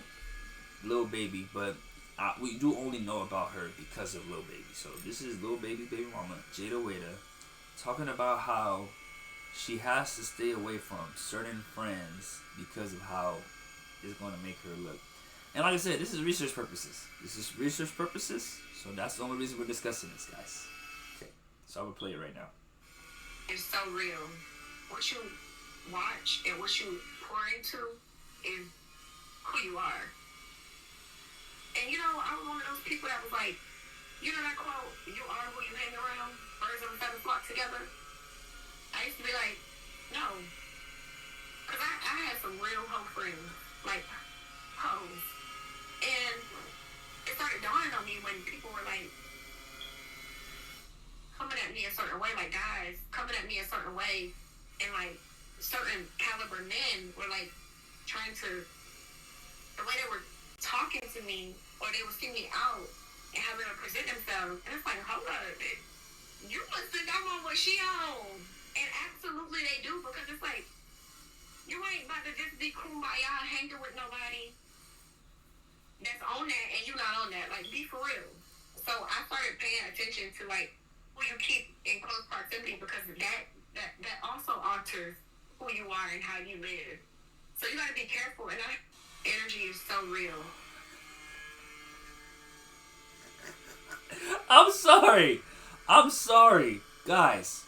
Lil Baby, but we do only know about her because of Lil Baby. So this is Lil Baby's baby mama, Jada Wada, talking about how she has to stay away from certain friends because of how it's going to make her look. And like I said, this is research purposes. So that's the only reason we're discussing this, guys. Okay, so I will play it right now. It's so real. What you watch and what you pour into is who you are. And you know, I was one of those people that was like, you know that quote, you are who you hang around, birds of a feather flock together? I used to be like, no. Because I had some real hoe friends, like hoes. And it started dawning on me when people were like, coming at me a certain way, like guys coming at me a certain way, and like certain caliber men were like trying to, the way they were talking to me, or they would see me out and how they would present themselves, and it's like, hold up, you must think I want what she on. And absolutely they do, because it's like, you ain't about to just be kumbaya hanging with nobody that's on that and you not on that. Like, be for real. So I started paying attention to like who you keep in close proximity, because that also alters who you are and how you live. So you gotta be careful, and energy is so real. I'm sorry. Guys,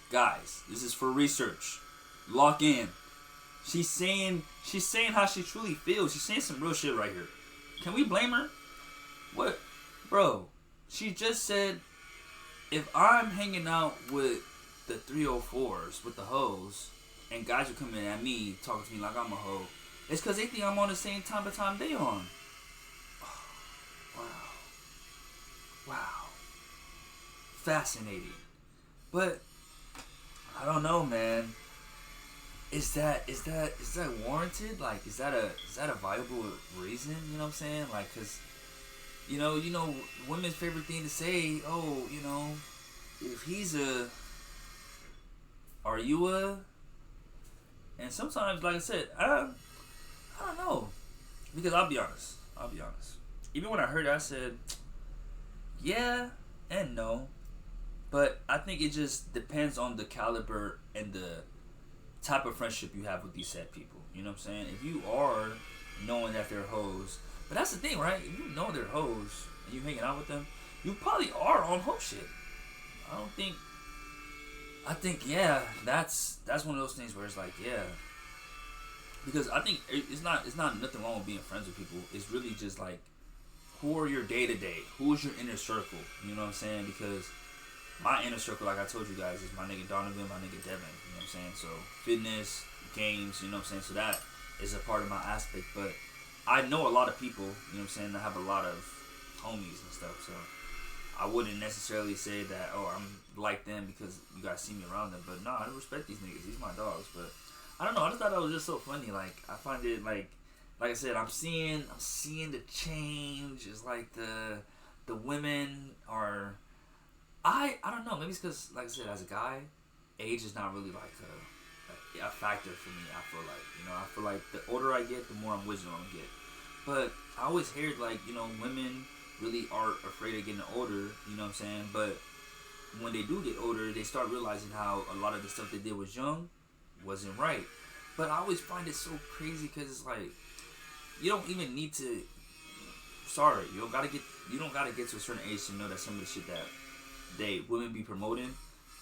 this is for research. Lock in. She's saying how she truly feels. She's saying some real shit right here. Can we blame her? What? Bro, she just said if I'm hanging out with the 304s, with the hoes, and guys are coming at me, talking to me like I'm a hoe, it's because they think I'm on the same time they on. Wow. Wow. Fascinating. But I don't know, man. Is that warranted? Like, is that a viable reason? You know what I'm saying? Like, cause you know, women's favorite thing to say. Oh, you know, if he's a, are you a? And sometimes, like I said, I don't know, because I'll be honest. Even when I heard it, I said, yeah and no. But I think it just depends on the caliber and the type of friendship you have with these said people. You know what I'm saying? If you are knowing that they're hoes, but that's the thing, right? If you know they're hoes and you hanging out with them, you probably are on hoe shit. I think yeah, that's one of those things where it's like, yeah. Because I think it's not nothing wrong with being friends with people. It's really just like, who are your day to day? Who is your inner circle? You know what I'm saying? Because my inner circle, like I told you guys, is my nigga Donovan, my nigga Devin. You know what I'm saying? So fitness, games, you know what I'm saying? So that is a part of my aspect. But I know a lot of people, you know what I'm saying, that have a lot of homies and stuff. So I wouldn't necessarily say that, oh, I'm like them because you guys see me around them. But no, I respect these niggas. These my dogs. But I don't know. I just thought that was just so funny. Like, I find it like I said, I'm seeing the change. It's like the women are, I don't know. Maybe it's because, like I said, as a guy, age is not really like a factor for me. I feel like the older I get, the more I'm wisdom I'm get. But I always heard like, you know, women really are afraid of getting older. You know what I'm saying? But when they do get older, they start realizing how a lot of the stuff they did was young wasn't right. But I always find it so crazy because it's like, you don't even need to. Sorry, you don't gotta get to a certain age to know that some of the shit that women be promoting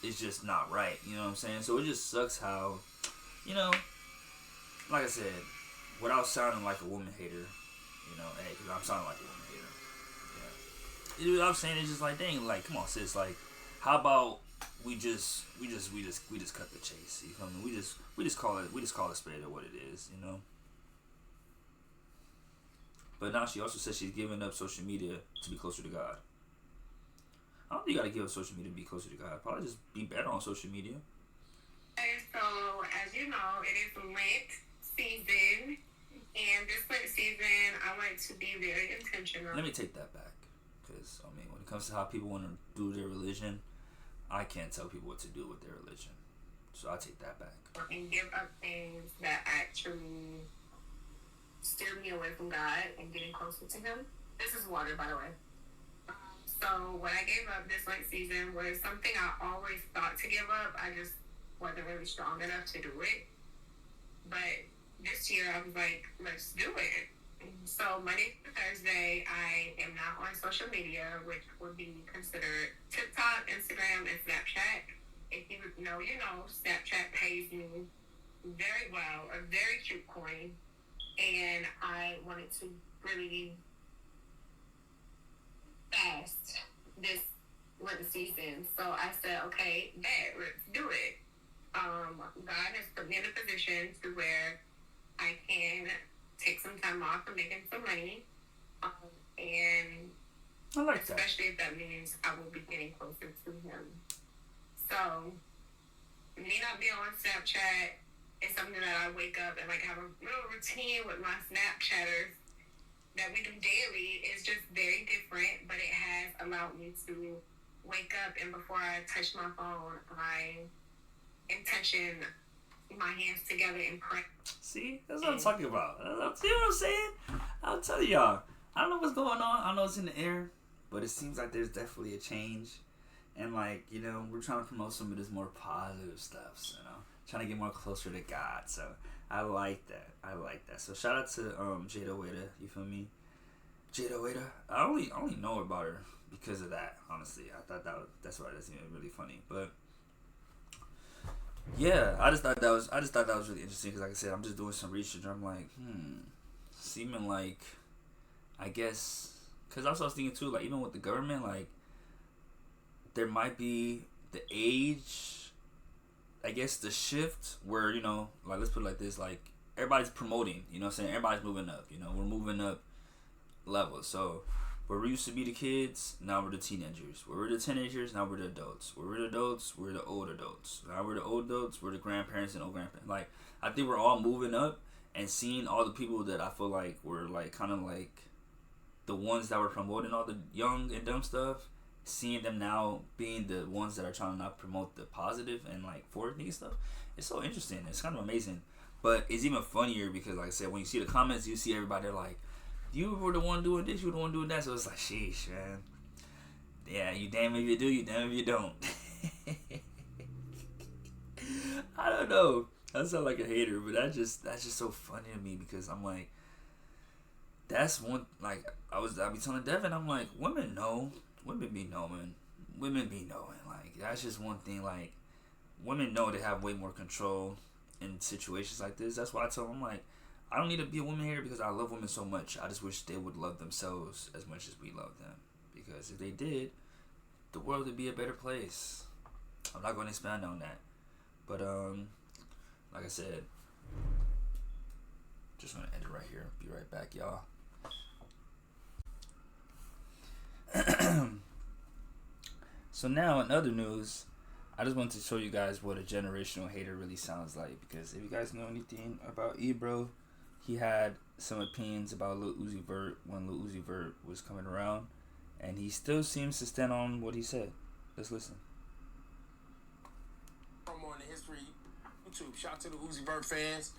is just not right. You know what I'm saying? So it just sucks how, you know, like I said, without sounding like a woman hater, you know, hey, because I'm sounding like a woman hater. Yeah. You know what I'm saying? It's just like, dang, like, come on, sis, like, how about we just cut the chase? You feel me? We just call it spade or what it is, you know. But now she also says she's giving up social media to be closer to God. I don't think you gotta give up social media to be closer to God. Probably just be better on social media. Okay, so as you know, it is Lent season, and this Lent season, I want to be very intentional. Let me take that back, because I mean, when it comes to how people want to do their religion, I can't tell people what to do with their religion, so I take that back. And give up things that actually steer me away from God and getting closer to Him. This is water, by the way. So what I gave up this Lent season was something I always thought to give up. I just wasn't really strong enough to do it. But this year I was like, let's do it. So Monday to Thursday, I am not on social media, which would be considered TikTok, Instagram, and Snapchat. If you know, you know, Snapchat pays me very well, a very cute coin. And I wanted to really fast this Lent season. So I said, okay, let's do it. God has put me in a position to where I can take some time off from making some money. And I like that. Especially if that means I will be getting closer to Him. So, me not being on Snapchat is something that I wake up and like have a little routine with my Snapchatters that we do daily is just very different, but it has allowed me to wake up and before I touch my phone, I intention my hands together and pray. See, that's what I'm talking about. See what I'm saying? I'll tell y'all. I don't know what's going on. I know it's in the air, but it seems like there's definitely a change. And like, you know, we're trying to promote some of this more positive stuff, you know, trying to get more closer to God. So I like that. So shout out to Jada Wada, you feel me? Jada Wada. I only know about her because of that, honestly. I thought that's why that's really funny. But yeah, I just thought that was really interesting because, like I said, I'm just doing some research. I'm like, seeming like, I guess, because also I was thinking too, like even with the government, like there might be the age, I guess, the shift where, you know, like, let's put it like this, like, everybody's promoting, you know what I'm saying? Everybody's moving up, you know, we're moving up levels. So, where we used to be the kids, now we're the teenagers. Where we're the teenagers, now we're the adults. Where we're the adults, we're the old adults. Now we're the old adults, we're the grandparents and old grandparents. Like, I think we're all moving up and seeing all the people that I feel like were, like, kind of like the ones that were promoting all the young and dumb stuff, seeing them now being the ones that are trying to not promote the positive and, like, forward-thinking stuff. It's so interesting. It's kind of amazing. But it's even funnier because, like I said, when you see the comments, you see everybody like, you were the one doing this, you were the one doing that. So it's like, sheesh, man. Yeah, you damn if you do, you damn if you don't. I don't know. I sound like a hater, but that's just so funny to me because I'm like, that's one, like, I be telling Devin, I'm like, women know. Women be knowing. Like, that's just one thing. Like, women know they have way more control in situations like this. That's why I tell them, I'm like, I don't need to be a woman here because I love women so much. I just wish they would love themselves as much as we love them. Because if they did, the world would be a better place. I'm not going to expand on that. But, like I said, just going to end it right here. Be right back, y'all. So now, in other news, I just wanted to show you guys what a generational hater really sounds like. Because if you guys know anything about Ebro, he had some opinions about Lil Uzi Vert when Lil Uzi Vert was coming around. And he still seems to stand on what he said. Let's listen. More in the history YouTube. Shout out to the Uzi Vert fans.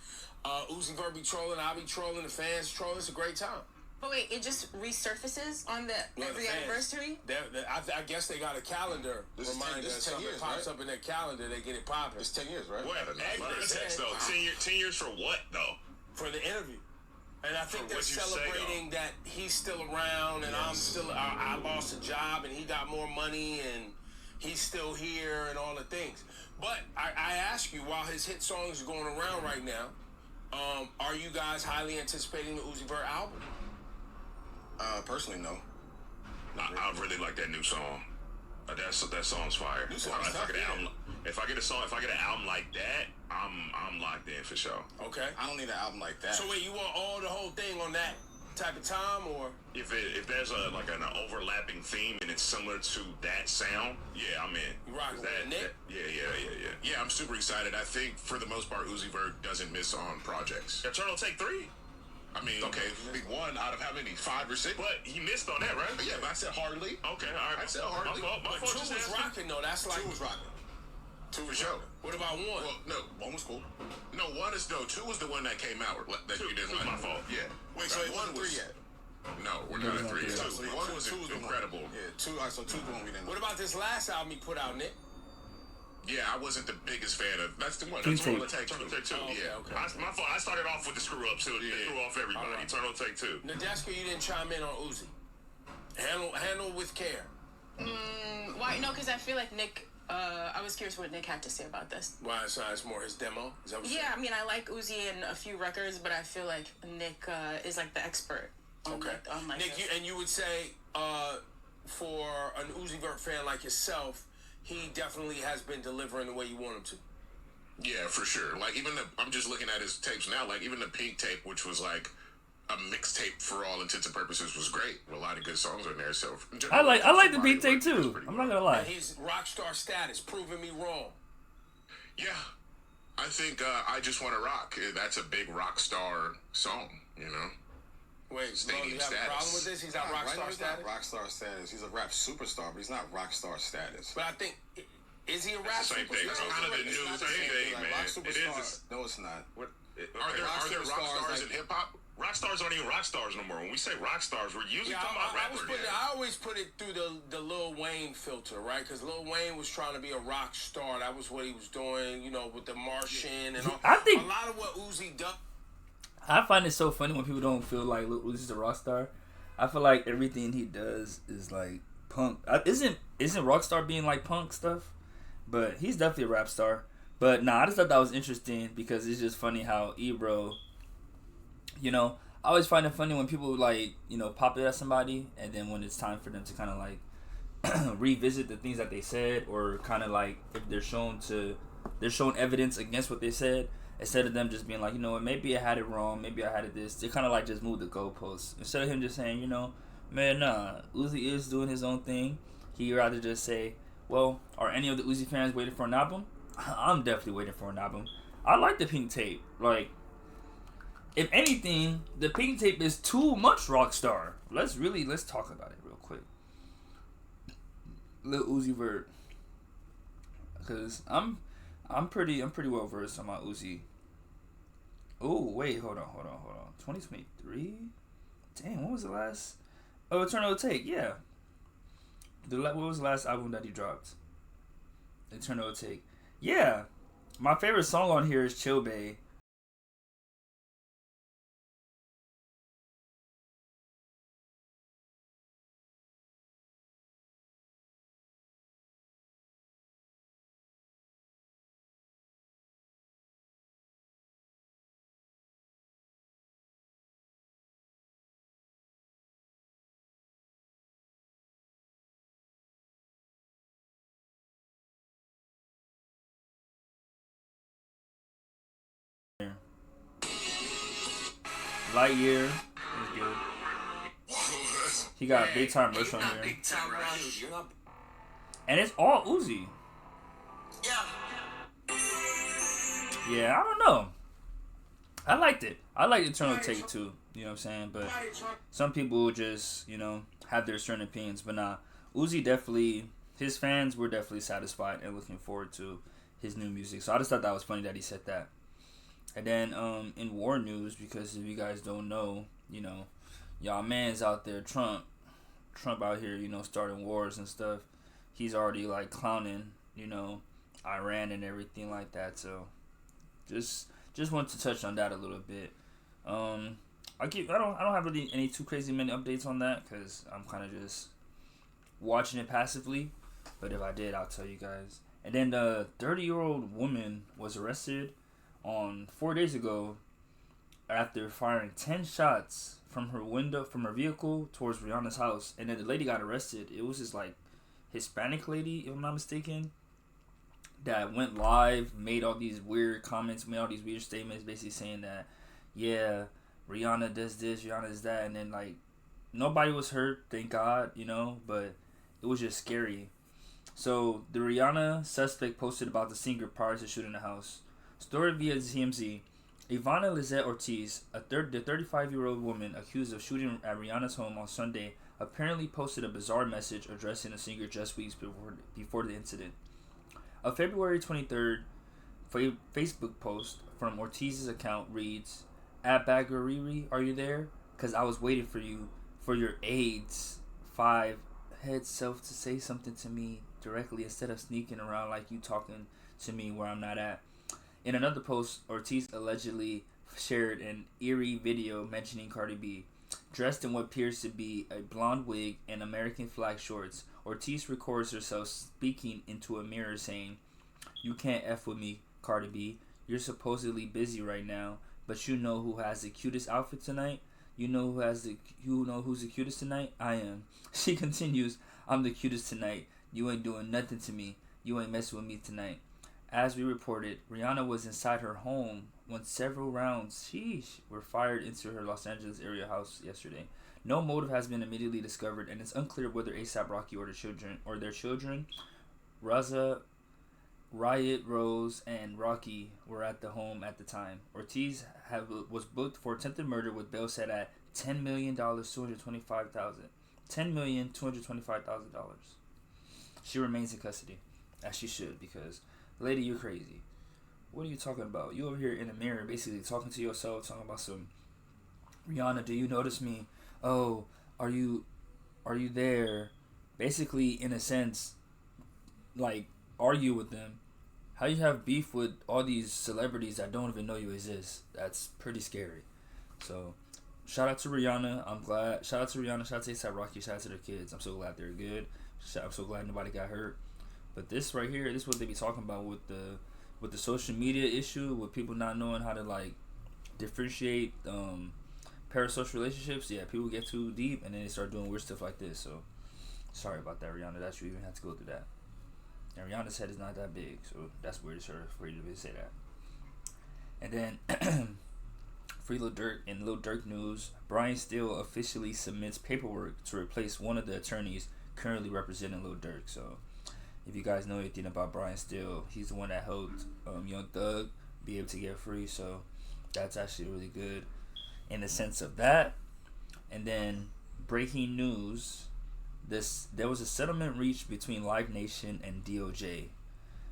Uzi Vert be trolling, I be trolling, the fans trolling. It's a great time. But wait, it just resurfaces on the every anniversary? I guess they got a calendar reminder. Something years, pops up in their calendar, they get it popping. It's 10 years, right? What? Though. 10 years for what, though? For the interview. And I think they're celebrating that he's still around and I'm still, I lost a job and he got more money and he's still here and all the things. But I ask you, while his hit songs are going around right now, are you guys highly anticipating the Uzi Vert album? Personally, no. I really like that new song. That song's fire. New song's tough, if I get an album like that, I'm locked in for sure. Okay. I don't need an album like that. So wait, you want the whole thing on that type of time, or if there's an overlapping theme and it's similar to that sound, yeah, I'm in. You rocking with Nick? Yeah, I'm super excited. I think for the most part, Uzi Vert doesn't miss on projects. Eternal Take 3. I mean, okay, big one out of how many? 5 or 6? But he missed on that, right? Yeah, but I said hardly. Okay, all right. I said hardly. But 2 was rocking, though. That's like 2 was rocking. 2 for sure. What about 1? Well, no, 1 was cool. No, 1 is no. 2 was the one that came out that you didn't like. My fault. Yeah. Wait, so it wasn't 3 yet? No, we're not at 3. 2. 1 was incredible. Yeah, 2. All right, so 2 is the one we didn't like. What about this last album he put out, Nick? Yeah, I wasn't the biggest fan of. That's the one. Take 2. Take 2. Yeah. Okay. My fault. I started off with the screw up, so they threw off everybody. Right. Eternal Take 2. Nadeska, you didn't chime in on Uzi. Handle with care. Why? No, because I feel like Nick. I was curious what Nick had to say about this. Why? So it's more his demo. Is that what I mean, I like Uzi and a few records, but I feel like Nick is like the expert. On Nick, you would say for an Uzi Vert fan like yourself, he definitely has been delivering the way you want him to. Yeah, for sure. Like, even I'm just looking at his tapes now, like, even the Pink tape, which was like a mixtape for all intents and purposes, was great. A lot of good songs on there. So I like the Pink tape too. I'm not gonna lie. And he's rock star status, proving me wrong. Yeah, I think I Just Want to Rock. That's a big rock star song, you know. Wait, Stadium you have status. a problem with this? He's not rock star status? Rock star status. He's a rap superstar, but he's not rock star status. But I think, is he a rap superstar? It's the same thing. It's kind of the new thing, man. Rock superstar. It is. No, it's not. Are there rock stars in hip hop? Rock stars aren't even rock stars no more. When we say rock stars, we're usually talking about rappers. I always put it through the Lil Wayne filter, right? Because Lil Wayne was trying to be a rock star. That was what he was doing, you know, with the Martian and all. I think a lot of what Uzi does. I find it so funny when people don't feel like Lil Uzi's a rock star. I feel like everything he does is like punk. Isn't Rockstar being like punk stuff? But he's definitely a rap star. But I just thought that was interesting because it's just funny how Ebro, you know, I always find it funny when people like, you know, pop it at somebody and then when it's time for them to kind of like revisit the things that they said, or kind of like if they're shown evidence against what they said, instead of them just being like, you know what, maybe I had it wrong, maybe I had it this. They kind of like just move the goalposts instead of him just saying, you know, man, nah, Uzi is doing his own thing. He rather just say, well, are any of the Uzi fans waiting for an album? I'm definitely waiting for an album. I like the pink tape. Like, if anything, the pink tape is too much Rockstar. Let's talk about it real quick. Lil Uzi Vert, because I'm pretty well versed on my Uzi. Oh wait, hold on. 2023. Damn, what was the last? Oh, Eternal Take. Yeah. What was the last album that he dropped? Eternal Take. Yeah. My favorite song on here is Chill Bay. Lightyear is good. He got Big Time Rush on here. And it's all Uzi. Yeah, I don't know. I liked it. I like Eternal Take too. You know what I'm saying? But some people just, you know, have their certain opinions. But nah, Uzi definitely, his fans were definitely satisfied and looking forward to his new music. So I just thought that was funny that he said that. And then in war news, because if you guys don't know, you know, y'all man's out there, Trump out here, you know, starting wars and stuff. He's already like clowning, you know, Iran and everything like that. So just wanted to touch on that a little bit. I don't have really any too crazy many updates on that because I'm kind of just watching it passively. But if I did, I'll tell you guys. And then the 30-year-old woman was arrested on 4 days ago after firing 10 shots from her vehicle towards Rihanna's house. And then the lady got arrested. It was this like Hispanic lady, if I'm not mistaken, that went live, made all these weird comments, made all these weird statements, basically saying that, yeah, Rihanna does this, Rihanna does that, and then like nobody was hurt, thank God, you know, but it was just scary. So the Rihanna suspect posted about the singer prior to shooting the house. Story via TMZ. Ivana Lizette Ortiz, the 35-year-old woman accused of shooting at Rihanna's home on Sunday, apparently posted a bizarre message addressing the singer just weeks before the incident. A February 23rd Facebook post from Ortiz's account reads, "At Bagariri, are you there? Cause I was waiting for you for your AIDS 5 head self to say something to me directly instead of sneaking around like you talking to me where I'm not at." In another post, Ortiz allegedly shared an eerie video mentioning Cardi B. Dressed in what appears to be a blonde wig and American flag shorts, Ortiz records herself speaking into a mirror saying, "You can't F with me, Cardi B. You're supposedly busy right now, but you know who has the cutest outfit tonight? You know who's the cutest tonight? I am." She continues, "I'm the cutest tonight. You ain't doing nothing to me. You ain't messing with me tonight." As we reported, Rihanna was inside her home when several rounds were fired into her Los Angeles area house yesterday. No motive has been immediately discovered, and it's unclear whether A$AP Rocky or their children, Raza, Riot Rose, and Rocky, were at the home at the time. Ortiz was booked for attempted murder with bail set at $10,225,000. $10,225,000. She remains in custody, as she should, because, lady, you're crazy. What are you talking about? You over here in the mirror basically talking to yourself, talking about some, Rihanna, do you notice me? Oh, are you there? Basically, in a sense, like, argue with them. How you have beef with all these celebrities that don't even know you exist? That's pretty scary. So, shout out to Rihanna. I'm glad. Shout out to Rihanna. Shout out to A$AP Rocky. Shout out to their kids. I'm so glad they're good. I'm so glad nobody got hurt. But this right here, this is what they be talking about with the social media issue, with people not knowing how to like differentiate parasocial relationships. Yeah, people get too deep and then they start doing weird stuff like this. So Sorry about that, Rihanna. That you even have to go through that. And Rihanna's head is not that big, so that's weird for you to say that. And then Free Lil Durk, in Lil Durk news, Brian Steele officially submits paperwork to replace one of the attorneys currently representing Lil Durk. So if you guys know anything about Brian Steele, he's the one that helped Young Thug be able to get free. So that's actually really good in the sense of that. And then breaking news, there was a settlement reached between Live Nation and DOJ.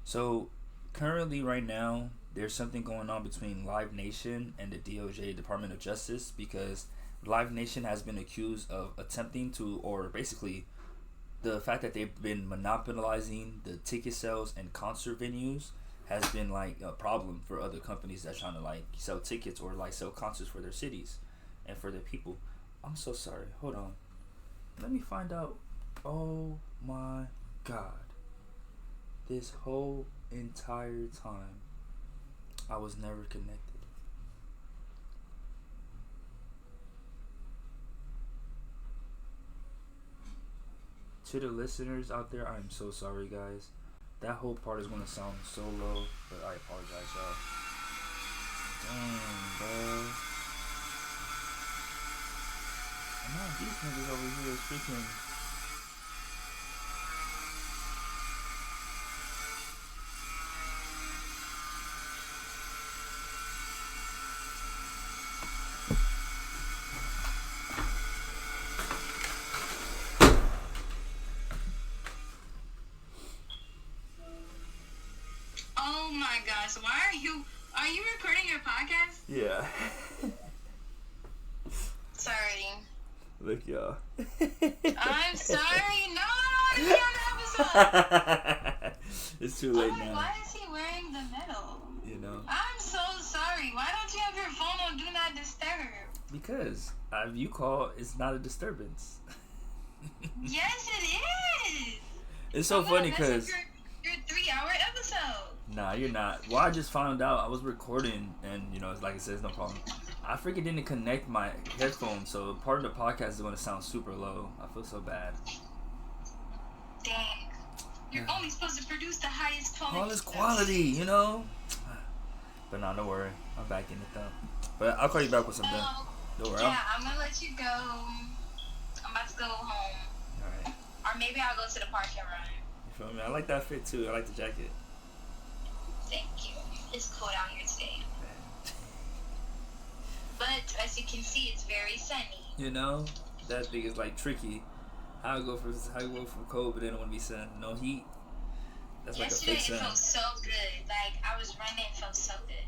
So currently right now there's something going on between Live Nation and the DOJ, Department of Justice, because Live Nation has been accused of attempting to, or basically the fact that they've been monopolizing the ticket sales and concert venues has been like a problem for other companies that's trying to like sell tickets or like sell concerts for their cities and for their people. I'm so sorry. Hold on. Let me find out. Oh my God. This whole entire time, I was never connected. To the listeners out there, I'm so sorry, guys. That whole part is going to sound so low, but I apologize, y'all. Dang, bro. Man, these niggas over here is freaking... Oh my gosh, why are you recording your podcast? Yeah. Sorry. Look, y'all. I'm sorry. No, I want to be on the episode. It's too late now. Why is he wearing the medal? You know. I'm so sorry. Why don't you have your phone on Do Not Disturb? Because if you call, it's not a disturbance. Yes, it is. It's so funny because your 3-hour episode. Nah, you're not. Well, I just found out I was recording, and you know, it's like I said, it's no problem. I freaking didn't connect my headphones, so part of the podcast is going to sound super low. I feel so bad. Dang. You're only supposed to produce the highest quality. All this quality, you know? But nah, don't worry. I'm back in it though. But I'll call you back with something. Don't worry. Yeah, I'm going to let you go. I'm about to go home. Alright. Or maybe I'll go to the park and run. You feel me? I like that fit too. I like the jacket. Thank you. It's cold out here today. But as you can see, it's very sunny. You know, that thing is like tricky. How I go from cold, but then it want to be sun. No heat. That's like a fake sun. Yesterday it felt so good. Like I was running, it felt so good.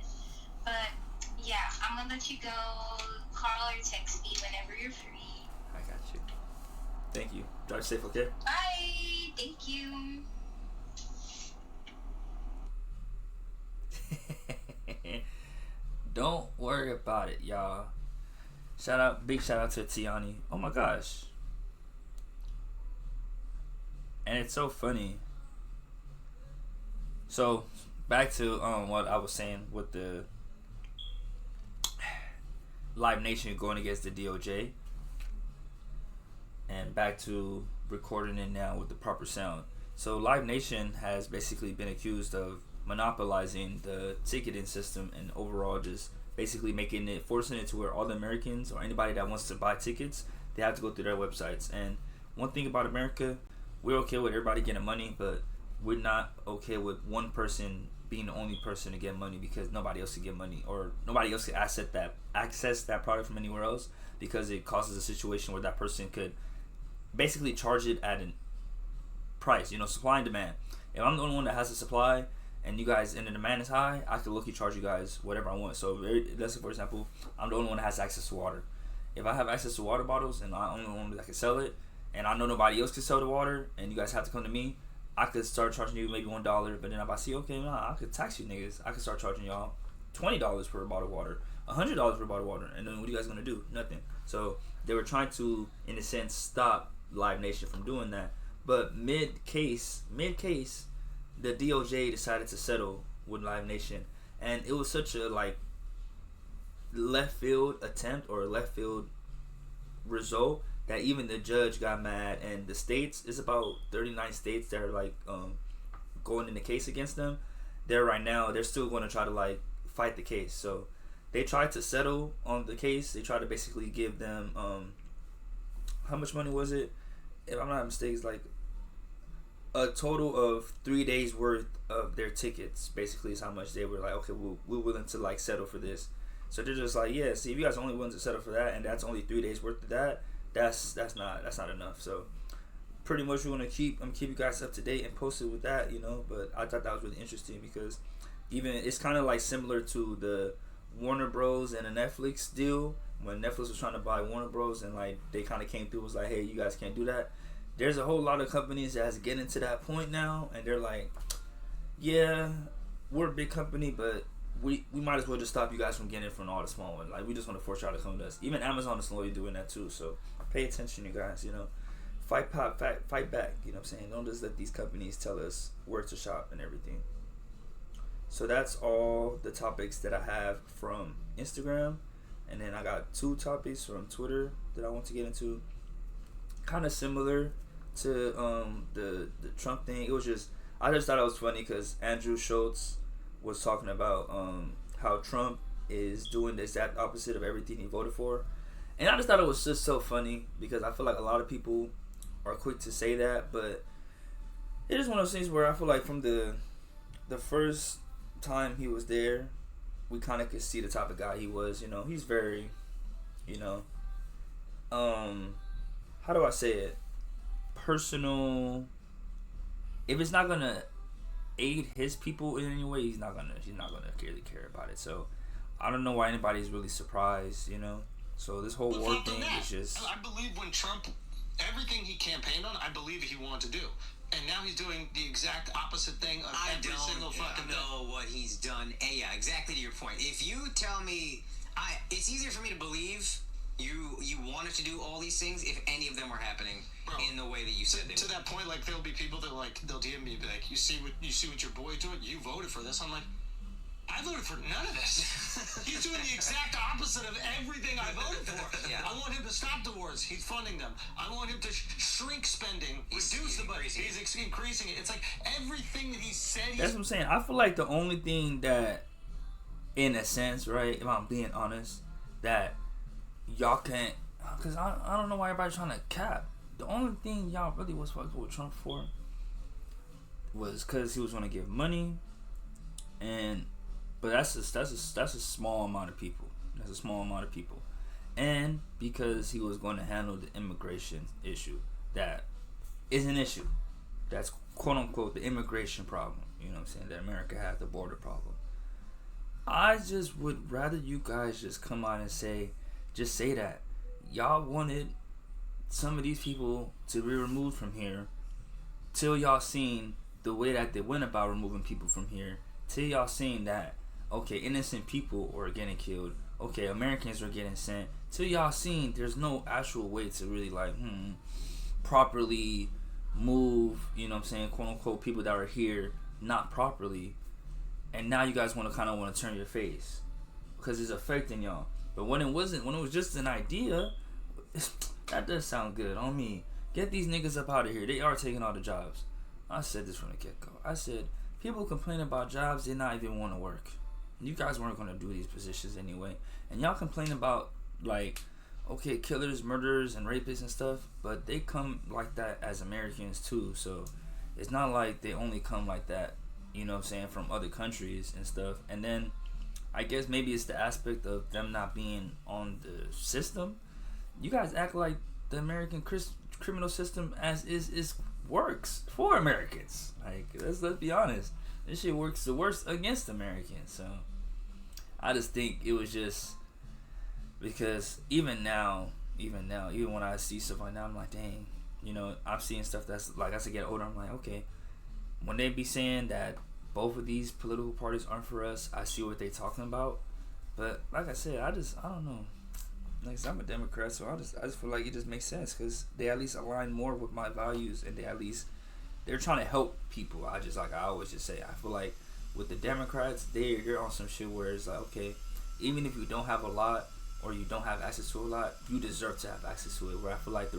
But yeah, I'm gonna let you go. Call or text me whenever you're free. I got you. Thank you. Drive safe, okay? Bye. Thank you. Don't worry about it, y'all. Big shout out to Tiani. Oh my gosh. And it's so funny. So back to what I was saying with the Live Nation going against the DOJ, and back to recording it now with the proper sound. So Live Nation has basically been accused of monopolizing the ticketing system and overall just basically forcing it to where all the Americans or anybody that wants to buy tickets, they have to go through their websites. And one thing about America, we're okay with everybody getting money, but we're not okay with one person being the only person to get money because nobody else can get money or nobody else can access that product from anywhere else, because it causes a situation where that person could basically charge it at a price, supply and demand. If I'm the only one that has the supply and you guys and the demand is high, I could low-key charge you guys whatever I want. So let's say, for example, I'm the only one that has access to water. If I have access to water bottles and I'm the only one that can sell it, and I know nobody else can sell the water, and you guys have to come to me, I could start charging you maybe $1. But then if I see, okay, I could tax you niggas. I could start charging y'all $20 per bottle of water, $100 per bottle of water, and then what are you guys gonna do? Nothing. So they were trying to, in a sense, stop Live Nation from doing that. But mid case, the DOJ decided to settle with Live Nation, and it was such a left field attempt or a left field result that even the judge got mad, and the states, it's about 39 states that are like going in the case against them. They're still going to try to like fight the case. So they tried to settle on the case. They tried to basically give them how much money was it? If I'm not mistaken, it's like a total of 3 days worth of their tickets. Basically, is how much they were like, okay, we're willing to like settle for this. So they're just like, yeah, see, if you guys are only willing to settle for that, and that's only 3 days worth of that, that's not enough. So pretty much we're gonna keep you guys up to date and posted with that, you know. But I thought that was really interesting because even it's kind of like similar to the Warner Bros. And the Netflix deal when Netflix was trying to buy Warner Bros. And like they kind of came through, was like, hey, you guys can't do that. There's a whole lot of companies that's getting to that point now, and they're like, yeah, we're a big company, but we might as well just stop you guys from getting it from all the small ones. Like, we just want to force y'all to come to us. Even Amazon is slowly doing that too. So pay attention, you guys. You know, fight back. You know what I'm saying? Don't just let these companies tell us where to shop and everything. So that's all the topics that I have from Instagram, and then I got 2 topics from Twitter that I want to get into. Kind of similar to the Trump thing. I just thought it was funny because Andrew Schultz was talking about how Trump is doing the exact opposite of everything he voted for, and I just thought it was just so funny because I feel like a lot of people are quick to say that, but it is one of those things where I feel like from the first time he was there, we kind of could see the type of guy he was. You know, he's very, you know, how do I say it? Personal. If it's not gonna aid his people in any way, he's not gonna really care about it. So I don't know why anybody's really surprised, you know. So this whole war thing is just. I believe when Trump, everything he campaigned on, I believe he wanted to do, and now he's doing the exact opposite thing of every single fucking day. I don't know what he's done. Yeah, exactly to your point. If you tell me, it's easier for me to believe you wanted to do all these things if any of them were happening in the way that you said they to would. that point, like there'll be people that like they'll DM me and be like, you see what your boy's doing? You voted for this. I'm like, I voted for none of this. He's doing the exact opposite of everything I voted for. Yeah. I want him to stop the wars. He's funding them. I want him to shrink spending, reduce the budget. He's increasing it. It's like everything that he said. That's what I'm saying. I feel like the only thing that, in a sense, right, if I'm being honest, that y'all can't, because I don't know why everybody's trying to cap. The only thing y'all really was fucking with Trump for was because he was going to give money, but that's a small amount of people. That's a small amount of people, and because he was going to handle the immigration issue, that is an issue. That's quote unquote the immigration problem. You know what I'm saying? That America has the border problem. I just would rather you guys just come out and say that y'all wanted some of these people to be removed from here till y'all seen the way that they went about removing people from here, till y'all seen that, okay, innocent people are getting killed, okay, Americans are getting sent, till y'all seen there's no actual way to really like properly move, you know what I'm saying, quote unquote, people that are here not properly, and now you guys want to turn your face because it's affecting y'all. But when it was just an idea, that does sound good on me. Get these niggas up out of here. They are taking all the jobs. I said this from the get-go. I said, people complain about jobs they not even want to work. You guys weren't going to do these positions anyway. And y'all complain about, like, okay, killers, murderers, and rapists and stuff, but they come like that as Americans too. So it's not like they only come like that, you know what I'm saying, from other countries and stuff. And then I guess maybe it's the aspect of them not being on the system. You guys act like the American criminal system as is works for Americans. Like, let's be honest. This shit works the worst against Americans. So I just think it was just because even when I see stuff like that, I'm like, dang, you know, I'm seeing stuff that's like, as I get older, I'm like, okay, when they be saying that both of these political parties aren't for us, I see what they talking about. But like I said, I don't know. Like, I'm a Democrat, so I just feel like it just makes sense because they at least align more with my values, and they're trying to help people. I always just say, I feel like with the Democrats, they're on some shit where it's like, okay, even if you don't have a lot, or you don't have access to a lot, you deserve to have access to it. Where I feel like the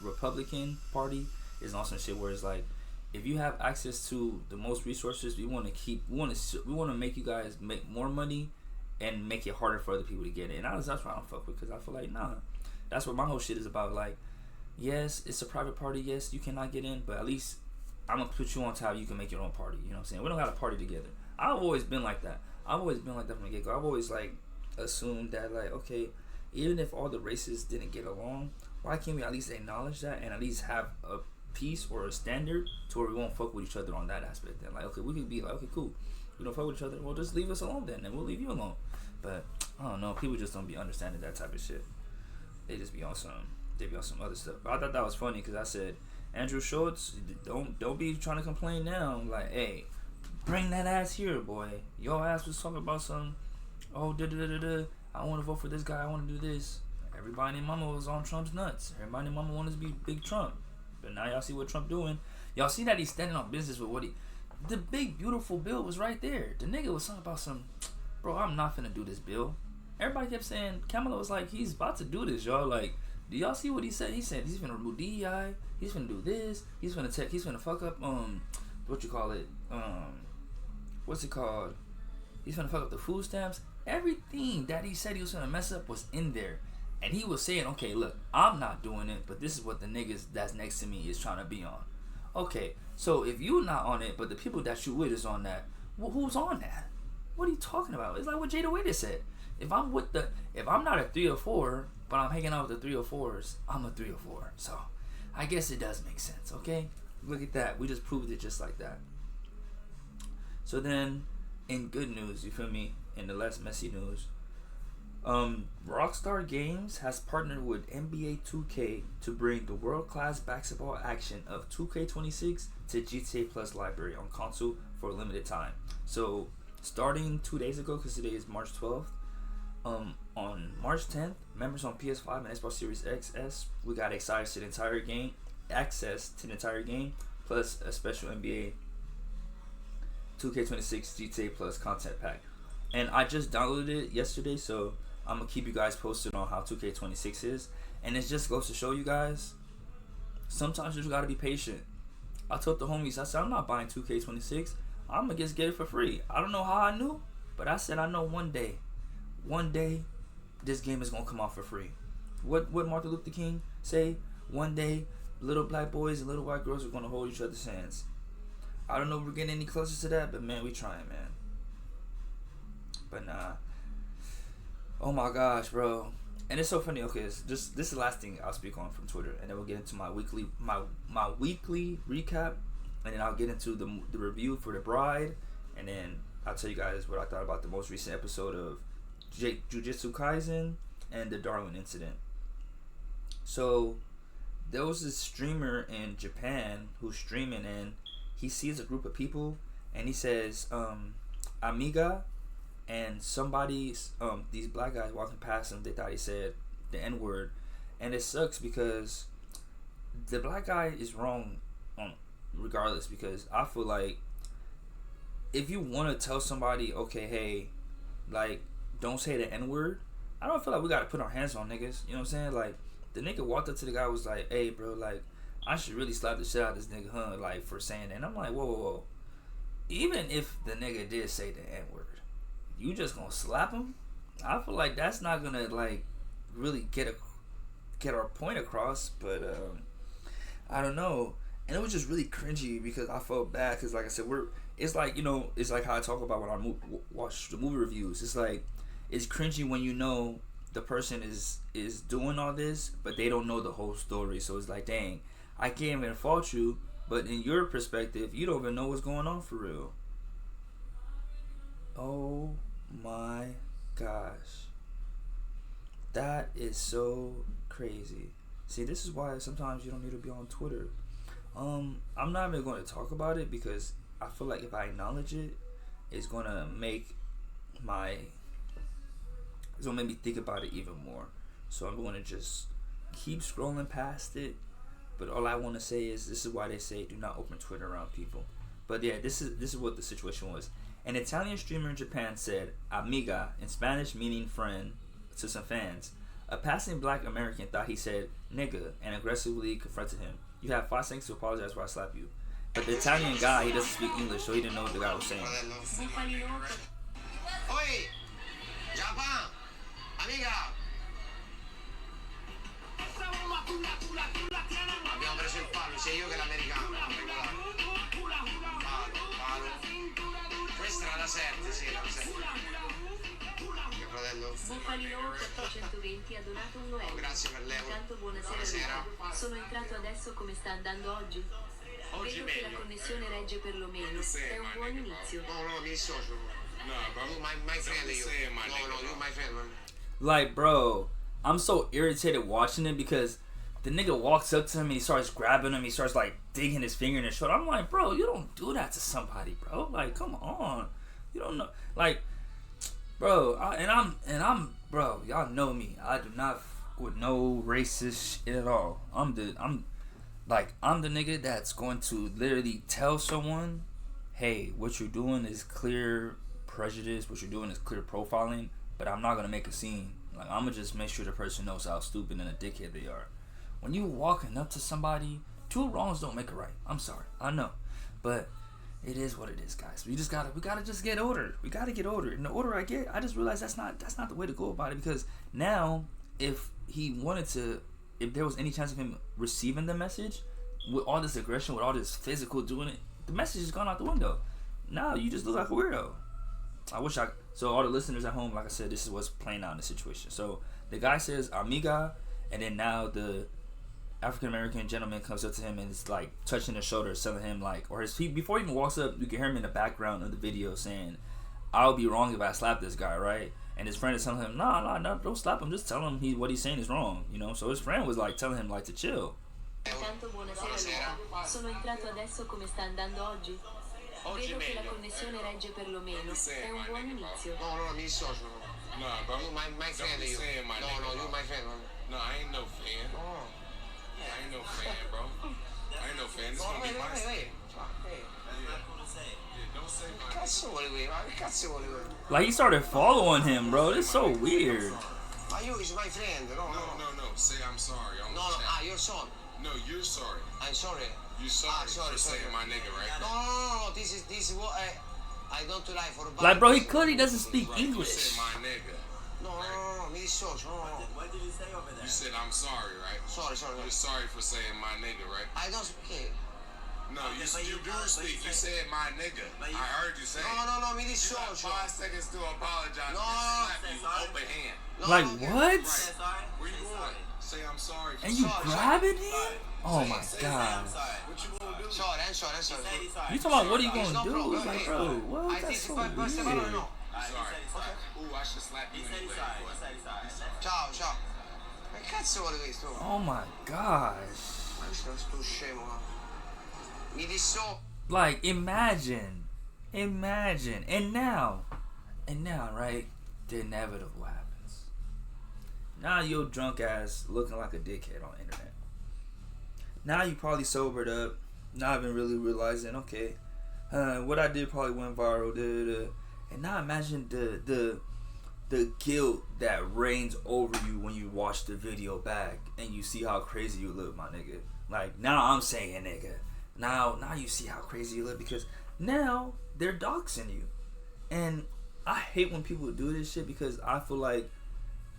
Republican Party is on some shit where it's like, if you have access to the most resources, we want to make you guys make more money and make it harder for other people to get it. And that's what I don't fuck with, because I feel like, nah, that's what my whole shit is about. Like, yes, it's a private party. Yes, you cannot get in, but at least I'm gonna put you on top. You can make your own party. You know what I'm saying? We don't got to party together. I've always been like that. I've always been like that from the get-go. I've always like assumed that, like, okay, even if all the races didn't get along, why can't we at least acknowledge that and at least have a piece or a standard to where we won't fuck with each other on that aspect? Then, like, okay, we could be like, okay, cool, we don't fuck with each other, well, just leave us alone then, and we'll leave you alone. But I don't know, people just don't be understanding that type of shit. They just be on some other stuff. But I thought that was funny, because I said, Andrew Schultz, don't be trying to complain now. Like, hey, bring that ass here, boy. Your ass was talking about some, oh, I want to vote for this guy, I want to do this. Everybody and mama was on Trump's nuts. Everybody and mama wanted to be big Trump. But now y'all see what Trump doing. Y'all see that he's standing on business with what the big beautiful bill was right there. The nigga was talking about some, bro, I'm not finna do this bill. Everybody kept saying, Kamala was like, he's about to do this, y'all. Like, do y'all see what he said? He said he's finna remove DEI, he's finna do this, he's finna fuck up, what's it called? He's finna fuck up the food stamps. Everything that he said he was finna mess up was in there. And he was saying, okay, look, I'm not doing it, but this is what the niggas that's next to me is trying to be on. Okay, so if you're not on it, but the people that you with is on that, well, who's on that? What are you talking about? It's like what Jada Waiter said. If I'm not a 3 or 4, but I'm hanging out with the 3 or 4s, I'm a 3 or 4. So I guess it does make sense, okay? Look at that. We just proved it just like that. So then, in good news, you feel me? In the less messy news, Rockstar Games has partnered with NBA 2K to bring the world-class basketball action of 2K26 to GTA Plus library on console for a limited time. So, starting 2 days ago, because today is March 12th, on March 10th, members on PS5 and Xbox Series XS, we got access to the entire game, plus a special NBA 2K26 GTA Plus content pack. And I just downloaded it yesterday, so I'm gonna keep you guys posted on how 2K26 is. And it just goes to show you guys, sometimes you just gotta be patient. I told the homies, I said, I'm not buying 2K26. I'm gonna just get it for free. I don't know how I knew, but I said I know one day, this game is gonna come out for free. What Martin Luther King say? One day, little black boys and little white girls are gonna hold each other's hands. I don't know if we're getting any closer to that, but man, we trying, man. But nah. Oh my gosh, bro. And it's so funny. Okay, it's just this is the last thing I'll speak on from Twitter, and then we'll get into my weekly recap, and then I'll get into the review for The Bride, and then I'll tell you guys what I thought about the most recent episode of Jujutsu Kaisen and the Darwin incident. So there was this streamer in Japan who's streaming, and he sees a group of people, and he says, Amiga. And somebody's these black guys walking past him, they thought he said the N-word, and it sucks because the black guy is wrong on regardless, because I feel like if you want to tell somebody, okay, hey, like, don't say the N-word, I don't feel like we gotta put our hands on niggas, you know what I'm saying? Like, the nigga walked up to the guy, was like, hey bro, like, I should really slap the shit out of this nigga, huh, like, for saying that. And I'm like, whoa, even if the nigga did say the N-word, you just gonna slap him? I feel like that's not gonna, like, really get our point across. But I don't know. And it was just really cringy because I felt bad, because like I said, it's like, you know, it's like how I talk about when I watch the movie reviews. It's like, it's cringy when you know the person is doing all this, but they don't know the whole story. So it's like, dang, I can't even fault you, but in your perspective, you don't even know what's going on for real. Oh my gosh. That is so crazy. See, this is why sometimes you don't need to be on Twitter. I'm not even going to talk about it, because I feel like if I acknowledge it, it's going to make me think about it even more. So I'm going to just keep scrolling past it. But all I want to say is, this is why they say do not open Twitter around people. But yeah, this is what the situation was. An Italian streamer in Japan said, amiga, in Spanish meaning friend, to some fans. A passing black American thought he said nigga and aggressively confronted him. You have 5 seconds to apologize before I slap you. But the Italian guy, he doesn't speak English, so he didn't know what the guy was saying. Oi, Japan, amiga. Abbiamo preso il palo, sia io che l'americano. Palo. Questa era la 7, sì, la 7. Mio fratello. Bufalino 420 ha donato €1. Grazie per l'euro. Intanto buonasera. Sono entrato adesso, come sta andando oggi? Vedo che la connessione regge perlomeno. È un buon inizio. No, mi dissocio. No, bro. You my friend, you. No, you my friend, man. Like, bro, I'm so irritated watching it because the nigga walks up to him and he starts grabbing him. He starts like digging his finger in his shoulder. I'm like, bro, you don't do that to somebody, bro. Like, come on, you don't know, like, bro. I'm, bro. Y'all know me. I do not with no racist shit at all. I'm the nigga that's going to literally tell someone, hey, what you're doing is clear prejudice. What you're doing is clear profiling. But I'm not gonna make a scene. Like, I'm gonna just make sure the person knows how stupid and a dickhead they are. When you walking up to somebody, 2 wrongs don't make a right. I'm sorry, I know, but it is what it is, guys. We gotta just get older. We gotta get older. And the older I get, I just realize that's not the way to go about it. Because now, if there was any chance of him receiving the message, with all this aggression, with all this physical doing it, the message has gone out the window. Now you just look like a weirdo. So all the listeners at home, like I said, this is what's playing out in the situation. So the guy says amiga, and then now the African American gentleman comes up to him and is like touching his shoulder, telling him like, or before he even walks up, you can hear him in the background of the video saying, "I'll be wrong if I slap this guy, right?" And his friend is telling him, "No, don't slap him. Just tell him what he's saying is wrong, you know." So his friend was like telling him like to chill. Intanto buonasera. Sono entrato adesso, come sta andando oggi? Vedo che la connessione regge perlomeno. È un buon inizio. No, mi dissocio. No, bro. You my friend, you. No, you my friend, man. No, I ain't no fan. Oh. I ain't no fan, bro. I ain't no fan. This gonna be my Wait. Don't say my Cazzo volevi? Ma che cazzo volevi? Like, he started following him, bro. This is so weird. Ma you is my friend. No. Say I'm sorry. No, your son. No, you're sorry. I'm sorry. You're sorry for saying my nigga, right? No. This is what I don't like for bad. Like, bro, he doesn't speak Right, English. You said my nigga. No, mi dissocio. No. What did he say over there? You said I'm sorry, right? Sorry. You're sorry for saying my nigga, right? I don't speak. No, you do speak. You said my nigga. I heard you say it. No, mi You got dissocio. 5 seconds to apologize. No. Slap you open hand. Like, what? Where you going? Say I'm sorry. And you grabbing him? Oh my god. What you gonna do? Sorry, I'm sorry. You talking about what are you gonna do? It's like, bro, what? That's so weird. Sorry. Ooh, I should slap you anyway. Ciao. Ma che cazzo volevi tu? Oh my gosh. Ma sto scemo. Mi disso. Like, imagine. And now, right, the inevitable happens. Now your drunk ass looking like a dickhead on the internet. Now you probably sobered up, not even really realizing, okay, what I did probably went viral. And now imagine the guilt that reigns over you when you watch the video back and you see how crazy you look, my nigga. Like, now I'm saying nigga. Now you see how crazy you look because now they're doxing you. And I hate when people do this shit because I feel like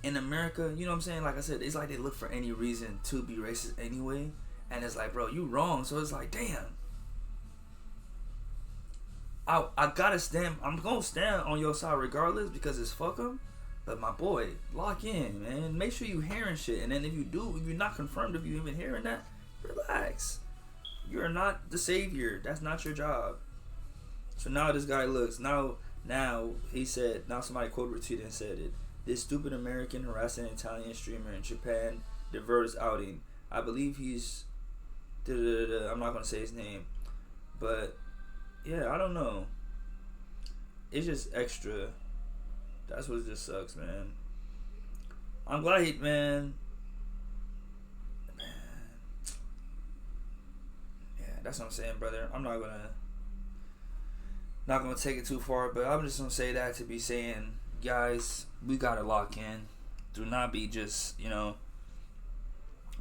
in America, you know what I'm saying? Like I said, it's like they look for any reason to be racist anyway. And it's like, bro, you wrong. So it's like, damn. I gotta stand. I'm gonna stand on your side regardless because it's fuck 'em. But my boy, lock in, man. Make sure you hearing shit. And then if you're not confirmed, if you even hearing that, relax. You're not the savior. That's not your job. So now this guy looks. Now he said. Now somebody quote retweeted and said it. This stupid American harassing an Italian streamer in Japan diverts outing. I believe he's. I'm not gonna say his name, but yeah, I don't know. It's just extra. That's what just sucks, man. I'm glad man. Yeah, that's what I'm saying, brother. I'm not gonna take it too far, but I'm just gonna say that to be saying, guys, we gotta lock in. Do not be just, you know,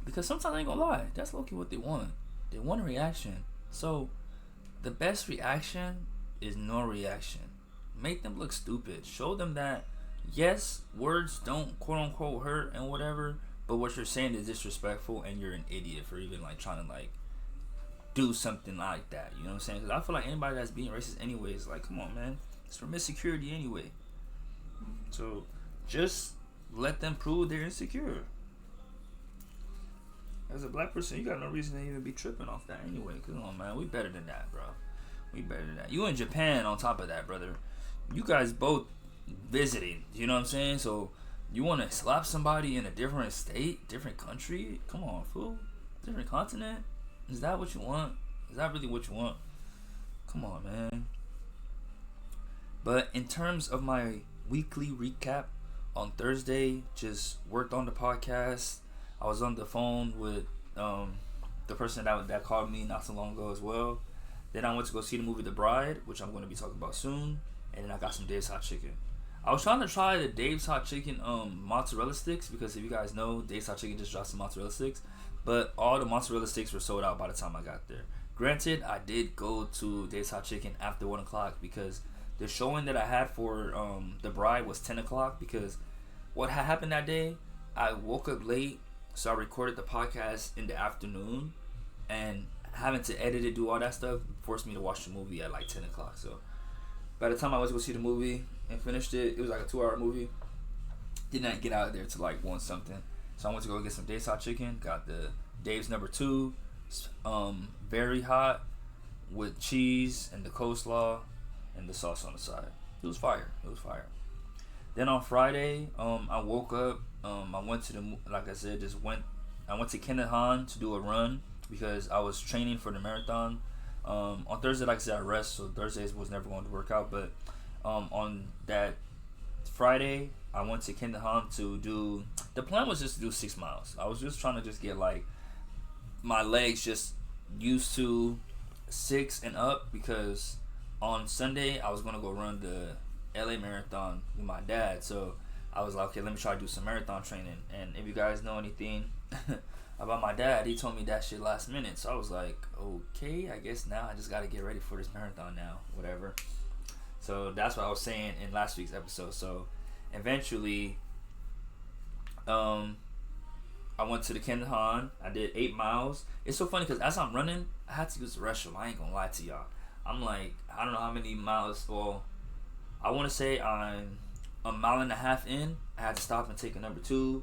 because sometimes I ain't gonna lie, that's low-key what they want. They want a reaction. So the best reaction is no reaction. Make them look stupid. Show them that yes, words don't quote unquote hurt and whatever, but what you're saying is disrespectful and you're an idiot for even like trying to like do something like that. You know what I'm saying? Because I feel like anybody that's being racist anyway is like, come on, man, it's for insecurity anyway. So just let them prove they're insecure. As a black person, you got no reason to even be tripping off that anyway. Come on, man, we better than that, bro. We better than that. You in Japan on top of that, brother. You guys both visiting, you know what I'm saying? So you want to slap somebody in a different state, different country? Come on, fool. Different continent? Is that what you want? Is that really what you want? Come on, man. But in terms of my weekly recap, on Thursday, just worked on the podcast. I was on the phone with the person that called me not so long ago as well. Then I went to go see the movie The Bride, which I'm going to be talking about soon. And then I got some Dave's Hot Chicken. I was trying to try the Dave's Hot Chicken mozzarella sticks, because if you guys know, Dave's Hot Chicken just dropped some mozzarella sticks. But all the mozzarella sticks were sold out by the time I got there. Granted, I did go to Dave's Hot Chicken after 1 o'clock because the showing that I had for The Bride was 10 o'clock. Because what had happened that day, I woke up late, so I recorded the podcast in the afternoon. And having to edit it, do all that stuff, forced me to watch the movie at like 10 o'clock. So by the time I went to go see the movie and finished it, it was like a 2-hour movie. Did not get out of there till like 1 something. So I went to go get some Dave's Hot Chicken. Got the Dave's number 2, very hot, with cheese and the coleslaw and the sauce on the side. It was fire. It was fire. Then on Friday, I woke up. I went to like I said, I went to Kenneth Hahn to do a run because I was training for the marathon. On Thursday, like I said, I rest, so Thursdays was never going to work out. But on that Friday, I went to Kenneth Hahn to do. The plan was just to do 6 miles. I was just trying to just get like my legs just used to 6 and up, because on Sunday I was gonna go run the LA marathon with my dad. So I was like, okay, let me try to do some marathon training. And if you guys know anything about my dad, he told me that shit last minute. So I was like, okay, I guess now I just gotta get ready for this marathon now, whatever. So that's what I was saying in last week's episode. So eventually, I went to the Kenneth Hahn. I did 8 miles. It's so funny because as I'm running, I had to use the restroom. I ain't gonna lie to y'all. I'm like, I don't know how many miles. Well, I want to say I'm 1.5 miles in. I had to stop and take a number 2.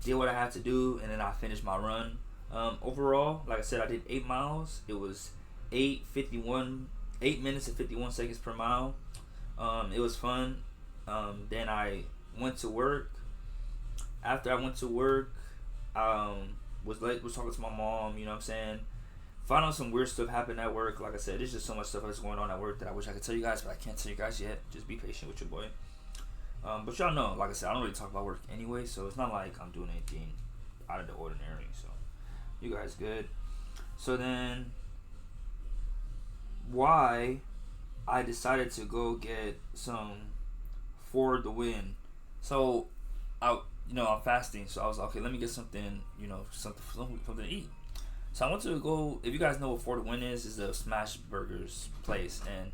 Did what I had to do, and then I finished my run. Overall, like I said, I did 8 miles. It was 8 minutes and 51 seconds per mile. It was fun. Then I went to work. After I went to work, was talking to my mom, you know what I'm saying? Found out some weird stuff happened at work. Like I said, there's just so much stuff that's going on at work that I wish I could tell you guys, but I can't tell you guys yet. Just be patient with your boy. But y'all know, like I said, I don't really talk about work anyway, so it's not like I'm doing anything out of the ordinary. So you guys good. So then why I decided to go get some for the win. So I'm fasting, so I was like, okay, let me get something, something to eat. So I went to go. If you guys know what For the Win is a smash burgers place, and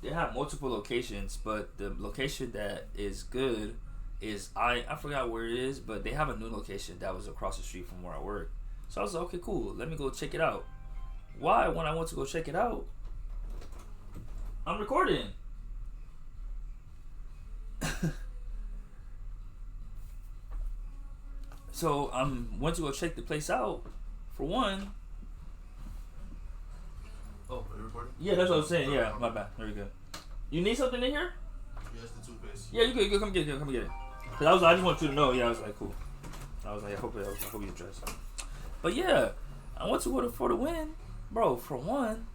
they have multiple locations, but the location that is good is I forgot where it is, but they have a new location that was across the street from where I work. So I was like, okay, cool, let me go check it out. Why, when I went to go check it out, I'm recording. So went to go check the place out. For one. Oh, are you recording? Yeah, that's what I was saying. Yeah, my bad. There we go. You need something in here? Yes, the toothpaste. Yeah, you could come get it. Cause I just want you to know. Yeah, I was like, cool. I was like, I hope you're dressed. But yeah, I went to go For the Win, bro. For one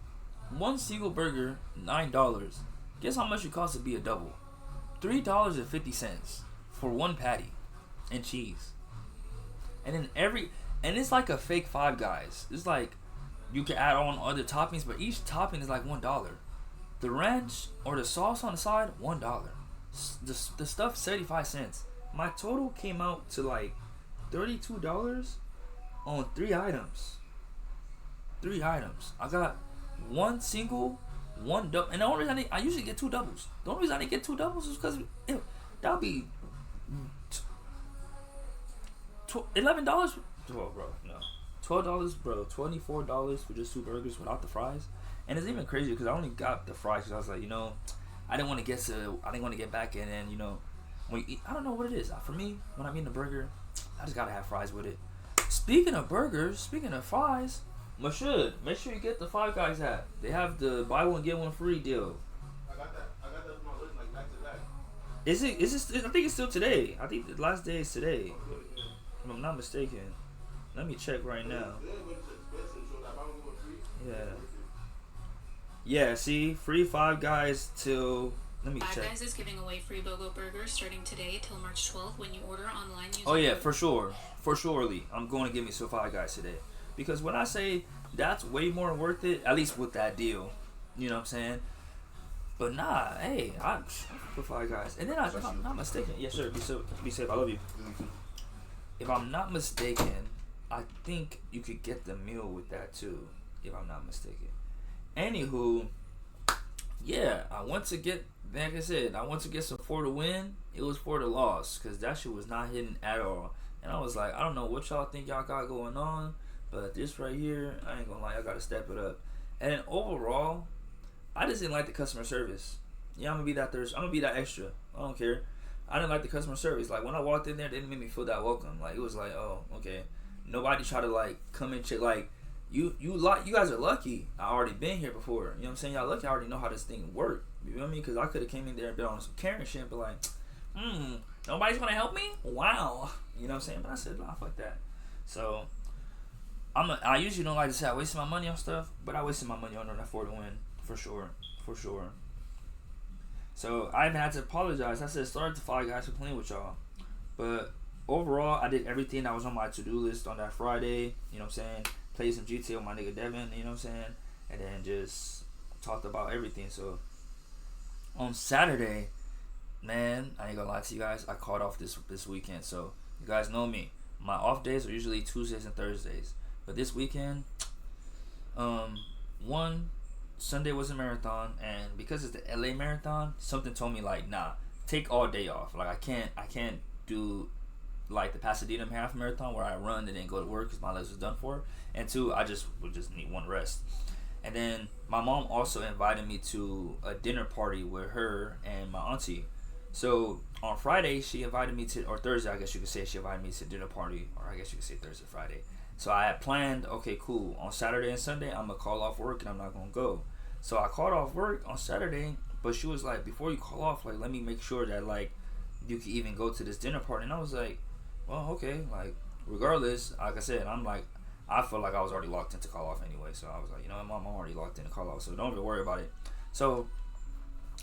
single burger, $9. Guess how much it costs to be a double? $3.50 for one patty and cheese. And then it's like a fake Five Guys. It's like you can add on other toppings, but each topping is like $1. The ranch or the sauce on the side, $1. The stuff 75 cents. my total came out to like $32 on 3 items. 3 items. I got one single, one double, and the only reason I usually get 2 doubles. The only reason I didn't get 2 doubles is because that'll be $11. Well, bro, no, $12, bro. $24 for just 2 burgers without the fries. And it's even crazier because I only got the fries because I was like, I didn't want to get back in, and when you eat, I don't know what it is. For me, when I'm eating a burger, I just gotta have fries with it. Speaking of burgers, speaking of fries, make sure you get the Five Guys app. They have the buy one get one free deal. I got that on my list like back to back. Is it? I think it's still today. I think the last day is today, if I'm not mistaken. Let me check right now. Yeah. See, free Five Guys till. Let me check. Five Guys is giving away free BOGO burgers starting today till March 12th when you order online using Oh yeah, for sure. For surely. I'm going to give me some Five Guys today. Because when I say that's way more worth it, at least with that deal. You know what I'm saying? But nah, hey, I put Five Guys. And then if I'm not mistaken, yes sir, be safe. I love you. If I'm not mistaken, I think you could get the meal with that too. If I'm not mistaken. Anywho, yeah, I went to get some for the win. It was for the loss because that shit was not hitting at all. And I was like, I don't know what y'all think y'all got going on, but this right here, I ain't gonna lie, I gotta step it up. And then overall, I just didn't like the customer service. Yeah, I'm gonna be that extra. I don't care. I didn't like the customer service. Like when I walked in there, they didn't make me feel that welcome. Like it was like, oh, okay. Nobody tried to like come and check. Like you guys are lucky. I already been here before. You know what I'm saying? Y'all lucky. I already know how this thing work. You know what I mean? Because I could have came in there and been on some Karen shit, but like, nobody's gonna help me? Wow. You know what I'm saying? But I said, nah, fuck that. So I usually don't like to say I wasted my money on stuff, but I wasted my money on that for the win, for sure. So I even had to apologize. I said sorry to Five Guys for playing with y'all, but overall I did everything that was on my to-do list on that Friday. You know what I'm saying? Played some GTA with my nigga Devin. You know what I'm saying? And then just talked about everything. So on Saturday, man, I ain't gonna lie to you guys, I caught off this weekend. So you guys know me. My off days are usually Tuesdays and Thursdays. But this weekend, Sunday was a marathon, and because it's the LA marathon, something told me like, nah, take all day off. Like I can't do like the Pasadena half marathon where I run and then go to work because my legs was done for. And 2, I would just need one rest. And then my mom also invited me to a dinner party with her and my auntie. So on Friday she invited me to, or Thursday I guess you could say, she invited me to a dinner party, or I guess you could say Thursday, Friday. So I had planned, okay, cool, on Saturday and Sunday I'm gonna call off work and I'm not gonna go. So I called off work on Saturday, but she was like, before you call off, like let me make sure that like you can even go to this dinner party. And I was like, well, okay, like regardless, like I said, I'm like, I feel like I was already locked into call off anyway. So I was like, you know what, Mom, I'm already locked into call off, so don't even worry about it. So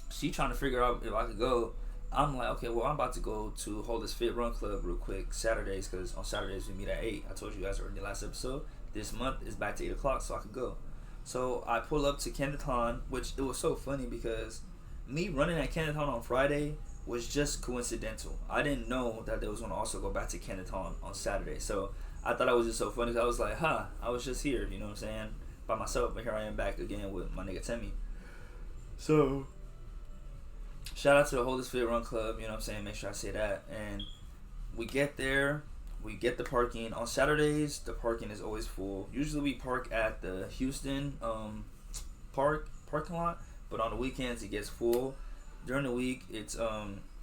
she trying to figure out if I could go. I'm like, okay, well, I'm about to go to Hold This Fit Run Club real quick Saturdays, because on Saturdays we meet at 8. I told you guys already in the last episode. This month is back to 8 o'clock, so I could go. So I pull up to Kenneth Hahn, which it was so funny because me running at Kenneth Hahn on Friday was just coincidental. I didn't know that they was going to also go back to Kenneth Hahn on Saturday. So I thought it was just so funny because I was like, I was just here, you know what I'm saying, by myself, but here I am back again with my nigga Timmy. So shout out to the Hold This Fit Run Club, you know what I'm saying, make sure I say that. And we get there, we get the parking. On Saturdays, the parking is always full. Usually we park at the Houston parking lot, but on the weekends it gets full. During the week it's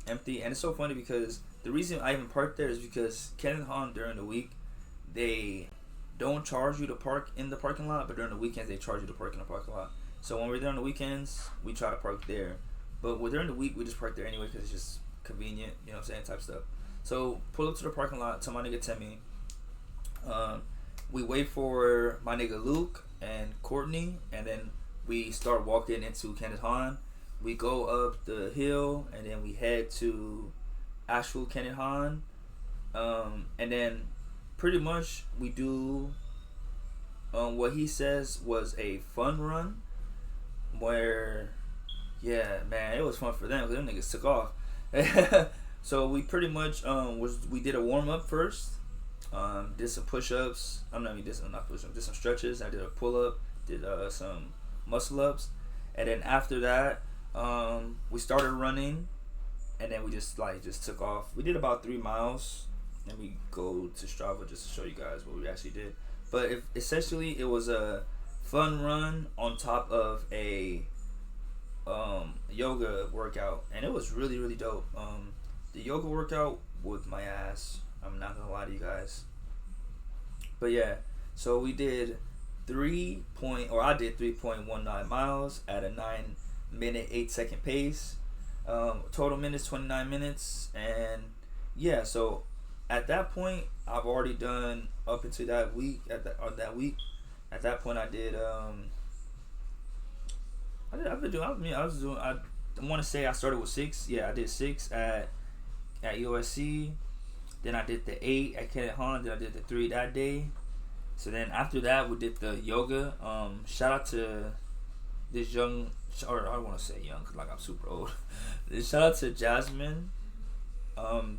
empty. And it's so funny because the reason I even parked there is because Kenneth Hahn during the week, they don't charge you to park in the parking lot, but during the weekends they charge you to park in the parking lot. So when we're there on the weekends, we try to park there. But during the week, we just park there anyway because it's just convenient, you know what I'm saying, type stuff. So pull up to the parking lot, tell my nigga Timmy. We wait for my nigga Luke and Courtney, and then we start walking into Kenneth Hahn. We go up the hill, and then we head to actual Kenneth Hahn. And then pretty much we do what he says was a fun run, where... yeah, man, it was fun for them because them niggas took off. So we pretty much we did a warm up first. Did some push-ups. Not push-ups. Did some stretches. I did a pull-up. Did some muscle ups, and then after that, we started running, and then we just took off. We did about 3 miles. Let me go to Strava just to show you guys what we actually did. But essentially, it was a fun run on top of a yoga workout, and it was really, really dope. The yoga workout with my ass. I'm not gonna lie to you guys. But yeah, so we did I did 3.19 miles at a 9-minute 8-second pace. Total minutes 29 minutes, and yeah, so at that point I've already done up into that week. At that point I did I want to say I started with 6. Yeah, I did 6 at USC. Then I did the 8 at Kenneth Hahn. Then I did the 3 that day. So then after that, we did the yoga. Shout out to this young, or I don't want to say young, cause like I'm super old. Shout out to Jasmine,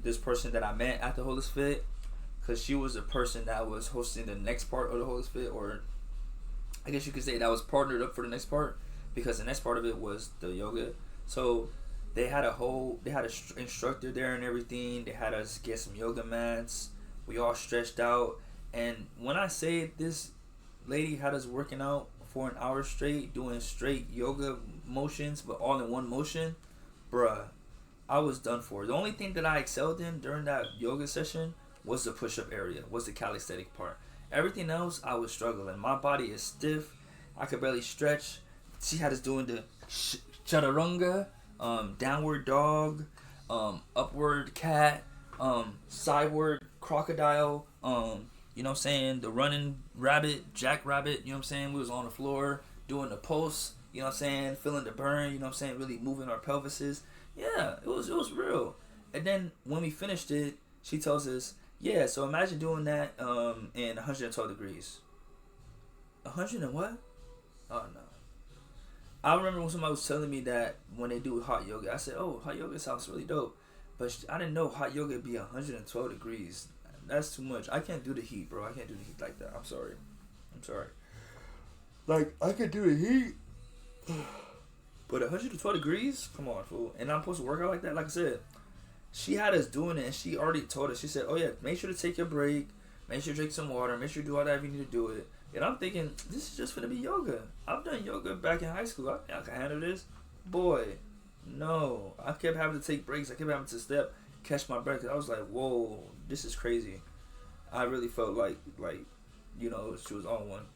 this person that I met at the Holistic Fit, cause she was the person that was hosting the next part of the Holistic Fit, or I guess you could say that was partnered up for the next part, because the next part of it was the yoga. So they had an instructor there and everything. They had us get some yoga mats. We all stretched out. And when I say this lady had us working out for an hour straight, doing straight yoga motions, but all in one motion, bruh, I was done for. The only thing that I excelled in during that yoga session was the push-up area, was the calisthenic part. Everything else, I was struggling. My body is stiff. I could barely stretch. She had us doing the chaturanga, downward dog, upward cat, sideward crocodile, you know what I'm saying, the running rabbit, jackrabbit, you know what I'm saying, we was on the floor doing the pulse, you know what I'm saying, feeling the burn, you know what I'm saying, really moving our pelvises. Yeah, it was real. And then when we finished it, she tells us, yeah, so imagine doing that in 112 degrees. 100 and what? Oh no. I remember when somebody was telling me that when they do hot yoga, I said, oh, hot yoga sounds really dope. But I didn't know hot yoga would be 112 degrees. That's too much. I can't do the heat, bro. I can't do the heat like that. I'm sorry. Like, I could do the heat. But 112 degrees? Come on, fool. And I'm supposed to work out like that? Like I said, she had us doing it, and she already told us. She said, oh, yeah, make sure to take your break. Make sure to drink some water. Make sure to do all that if you need to do it. And I'm thinking, this is just going to be yoga. I've done yoga back in high school. I think I can handle this. Boy, no. I kept having to take breaks. I kept having to step, catch my breath. I was like, whoa, this is crazy. I really felt like you know, she was on one.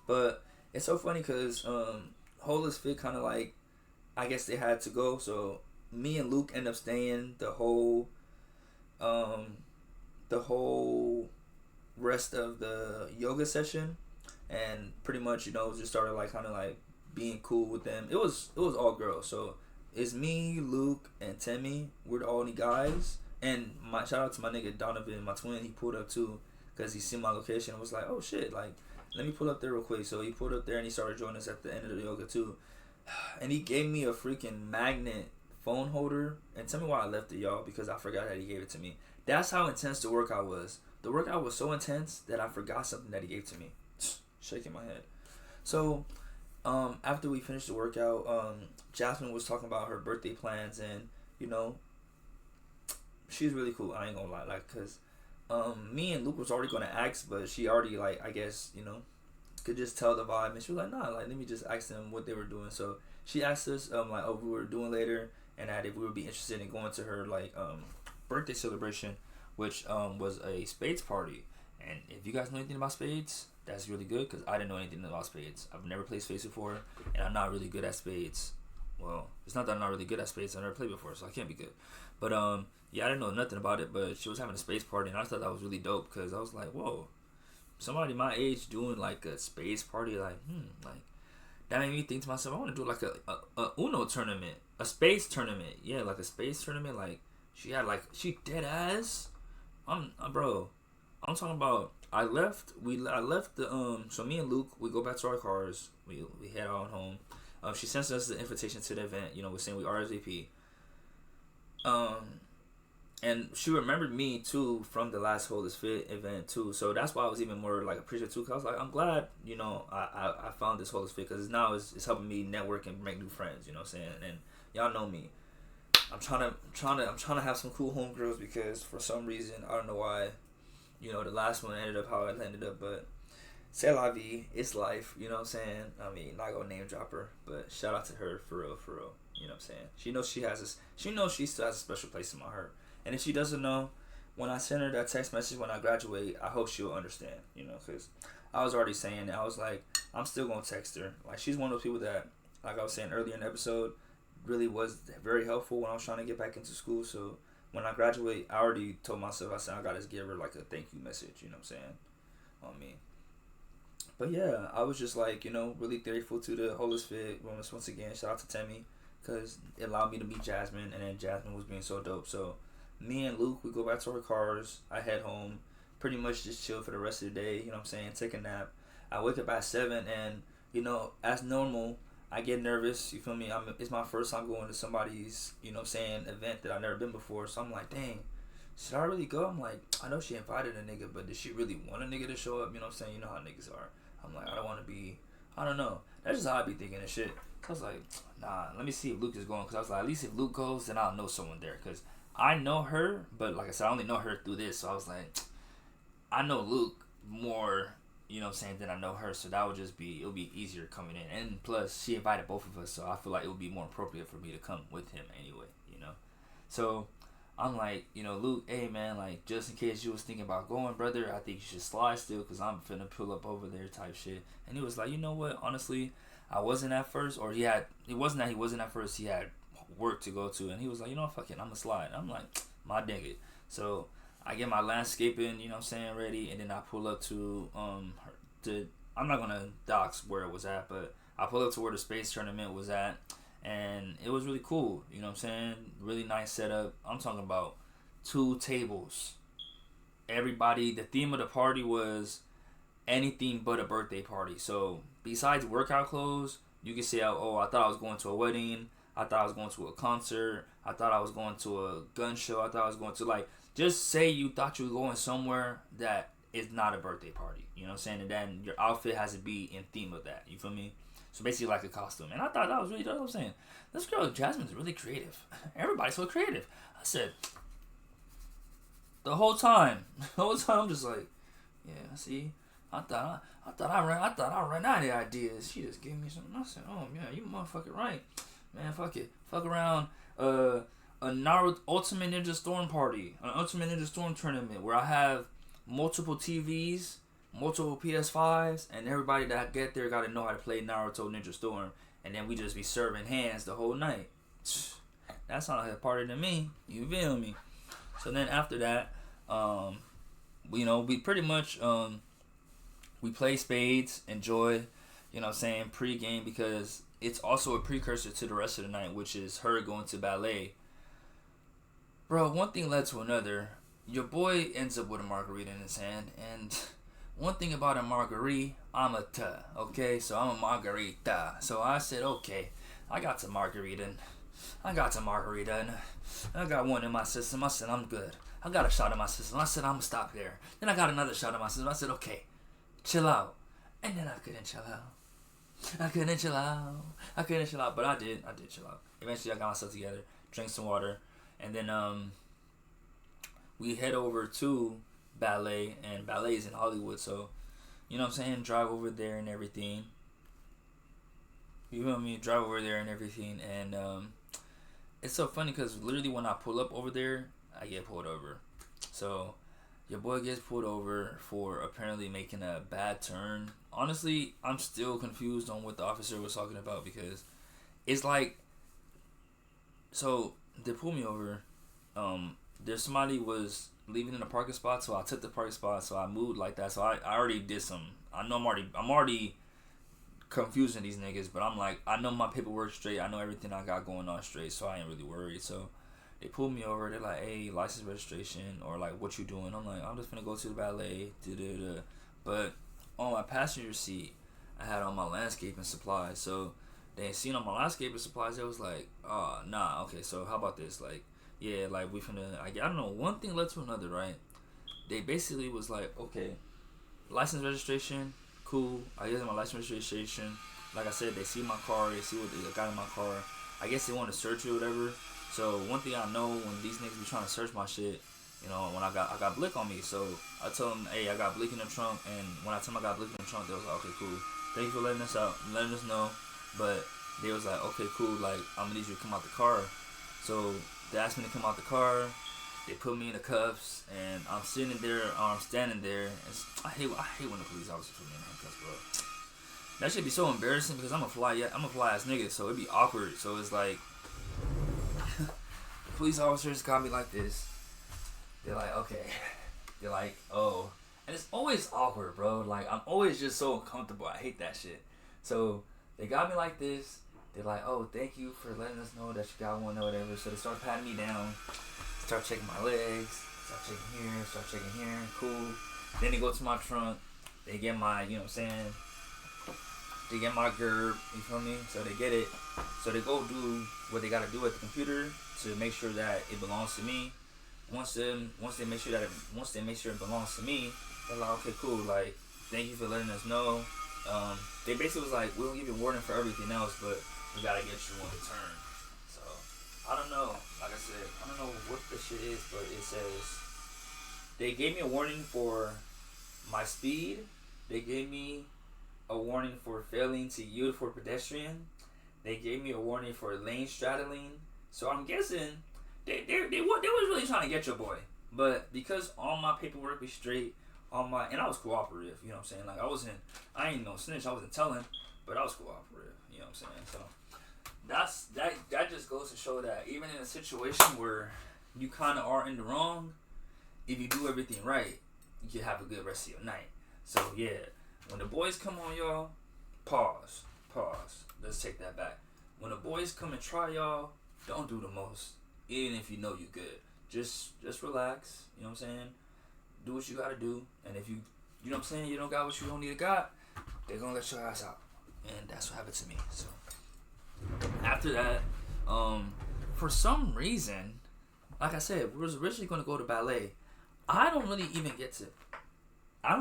But it's so funny because Holistic Fit kind of like, I guess they had to go. So me and Luke end up staying the whole rest of the yoga session, and pretty much, you know, just started like kind of like being cool with them. It was all girls, so it's me, Luke, and Timmy. We're the only guys. And my shout out to my nigga Donovan, my twin. He pulled up too because he seen my location and was like, oh shit, like let me pull up there real quick. So he pulled up there and he started joining us at the end of the yoga too. And he gave me a freaking magnet phone holder. And tell me why I left it, y'all, because I forgot that he gave it to me. That's how intense the workout was. The workout was so intense that I forgot something that he gave to me. Shaking my head. So after we finished the workout, Jasmine was talking about her birthday plans, and you know, she's really cool. I ain't gonna lie, like, cause me and Luke was already gonna ask, but she already, like, I guess, you know, could just tell the vibe, and she was like, nah, like, let me just ask them what they were doing. So she asked us like, oh, we were doing later, and that if we would be interested in going to her like birthday celebration, which was a spades party. And if you guys know anything about spades, that's really good, because I didn't know anything about spades. I've never played spades before, and I'm not really good at spades. Well, it's not that I'm not really good at spades. I've never played before, so I can't be good. But yeah, I didn't know nothing about it, but she was having a spades party, and I thought that was really dope, because I was like, whoa, somebody my age doing like a spades party, like, like, that made me think to myself, I want to do like a Uno tournament, a spades tournament. Yeah, like a spades tournament. Like, she dead ass. I'm talking about, I left the, so me and Luke, we go back to our cars, we head on home. She sends us the invitation to the event, you know, we're saying we RSVP. and she remembered me too from the last Holders Fit event too. So that's why I was even more like appreciative too. Cause I was like, I'm glad, you know, I found this Holders Fit, because now it's helping me network and make new friends. You know what I'm saying? And y'all know me. I'm trying to have some cool homegirls, because for some reason, I don't know why, you know, the last one ended up how it ended up, but c'est la vie, it's life, you know what I'm saying? I mean, not gonna name drop her, but shout out to her for real, you know what I'm saying? She knows she still has a special place in my heart. And if she doesn't know, when I send her that text message when I graduate, I hope she'll understand, you know, because I was already saying it. I was like, I'm still gonna text her. Like, she's one of those people that, like I was saying earlier in the episode, really was very helpful when I was trying to get back into school. So when I graduate, I already told myself, I said, I gotta give her like a thank you message, you know what I'm saying, on me. But yeah, I was just like, you know, really thankful to the Holders Fit. Once again, shout out to Temmie, because it allowed me to meet Jasmine, and then Jasmine was being so dope. So me and Luke, we go back to our cars. I head home, pretty much just chill for the rest of the day, you know what I'm saying, take a nap. I wake up at 7, and, you know, as normal, I get nervous, you feel me? It's my first time going to somebody's, you know what I'm saying, event that I've never been before. So I'm like, dang, should I really go? I'm like, I know she invited a nigga, but did she really want a nigga to show up? You know what I'm saying? You know how niggas are. I'm like, I don't want to be, I don't know. That's just how I be thinking and shit. I was like, nah, let me see if Luke is going. Because I was like, at least if Luke goes, then I'll know someone there. Because I know her, but like I said, I only know her through this. So I was like, I know Luke more, you know what I'm saying, than I know her. So that would just be, it'll be easier coming in. And plus, she invited both of us. So I feel like it would be more appropriate for me to come with him anyway, you know. So I'm like, you know, Luke, hey man, like, just in case you was thinking about going, brother, I think you should slide still, because I'm finna pull up over there type shit. And he was like, you know what, honestly, I wasn't at first, or it wasn't that he wasn't at first, he had work to go to, and he was like, you know, fuck it, I'm gonna slide. I'm like, my dang it. So I get my landscaping, you know what I'm saying, ready, and then I pull up to, I'm not gonna dox where it was at, but I pull up to where the Spades tournament was at. And it was really cool, you know what I'm saying? Really nice setup. I'm talking about 2 tables. Everybody, the theme of the party was anything but a birthday party. So besides workout clothes, you can say, oh, I thought I was going to a wedding. I thought I was going to a concert. I thought I was going to a gun show. I thought I was going to, like, just say you thought you were going somewhere that is not a birthday party. You know what I'm saying? And then your outfit has to be in theme of that. You feel me? So basically like a costume. And I thought that was really dope. I was saying, this girl Jasmine's really creative. Everybody's so creative. I said, the whole time I'm just like, yeah, see, I thought I ran out of ideas. She just gave me something. I said, oh yeah, you motherfucking right. Man, fuck it. Fuck around a Naruto Ultimate Ninja Storm party. An Ultimate Ninja Storm tournament where I have multiple TVs, multiple PS5s, and everybody that get there got to know how to play Naruto Ninja Storm, and then we just be serving hands the whole night. That sounds like a party to me. You feel me? So then after that, you know, we pretty much we play spades, enjoy, you know what I'm saying, pre-game, because it's also a precursor to the rest of the night, which is her going to ballet. Bro, one thing led to another. Your boy ends up with a margarita in his hand, and one thing about a margarita, I'm a ta, okay? So I'm a margarita. So I said, okay, I got some margarita, and I got one in my system. I said, I'm good. I got a shot in my system. I said, I'm gonna stop there. Then I got another shot in my system. I said, okay, chill out. And then I couldn't chill out. But I did chill out. Eventually I got myself together, drank some water, and then we head over to ballet, and ballet is in Hollywood, so you know what I'm saying, drive over there and everything. You feel me? Drive over there and everything, and it's so funny because literally when I pull up over there, I get pulled over. So your boy gets pulled over for apparently making a bad turn. Honestly, I'm still confused on what the officer was talking about, because it's like, so they pulled me over. There's somebody was leaving in the parking spot, so I took the parking spot, so I moved like that. So I already did some. I know I'm already confusing these niggas, but I'm like, I know my paperwork straight. I know everything I got going on straight, so I ain't really worried. So they pulled me over. They're like, hey, license, registration, or like, what you doing? I'm like, I'm just gonna go to the ballet. But on my passenger seat, I had all my landscaping supplies. So they seen on my landscaping supplies, it was like, oh, nah, okay, so how about this? Like, yeah, like we finna. I don't know. One thing led to another, right? They basically was like, okay, license registration, cool. I give them my license registration. Like I said, they see my car, they see what they got in my car. I guess they want to search it or whatever. So one thing I know when these niggas be trying to search my shit, you know, when I got blick on me. So I told them, hey, I got blick in the trunk. And when I told them I got blick in the trunk, they was like, okay, cool. Thank you for letting us know. But they was like, okay, cool. Like, I'm gonna need you to come out the car. So they asked me to come out the car. They put me in the cuffs, and I'm sitting there, or I'm standing there. And I hate when the police officers put me in handcuffs, bro. That should be so embarrassing because I'm a fly ass nigga, so it'd be awkward. So it's like, the police officers got me like this. They're like, okay. They're like, oh. And it's always awkward, bro. Like, I'm always just so uncomfortable. I hate that shit. So they got me like this. They're like, oh, thank you for letting us know that you got one or whatever. So they start patting me down. Start checking my legs. Start checking here. Cool. Then they go to my trunk. They get my, you know what I'm saying? They get my GERB, you feel me? So they get it. So they go do what they gotta do at the computer to make sure that it belongs to me. Once they make sure it belongs to me, they're like, okay, cool. Like, thank you for letting us know. They basically was like, we'll give you a warning for everything else, but we gotta get you on return. So I don't know. Like I said, I don't know what the shit is, but it says they gave me a warning for my speed. They gave me a warning for failing to yield for pedestrian. They gave me a warning for lane straddling. So I'm guessing they was really trying to get your boy. But because all my paperwork was straight, and I was cooperative, you know what I'm saying? Like I ain't no snitch, I wasn't telling, but I was cooperative, you know what I'm saying? So that just goes to show that even in a situation where you kind of are in the wrong, if you do everything right, you can have a good rest of your night. So yeah. When the boys come on y'all, pause. Let's take that back. When the boys come and try y'all, don't do the most. Even if you know you good. Just relax. You know what I'm saying? Do what you gotta do. And if you know what I'm saying, you don't got what you don't need to got, they're gonna let your ass out. And that's what happened to me. So after that, for some reason, like I said, we was originally gonna go to ballet. I don't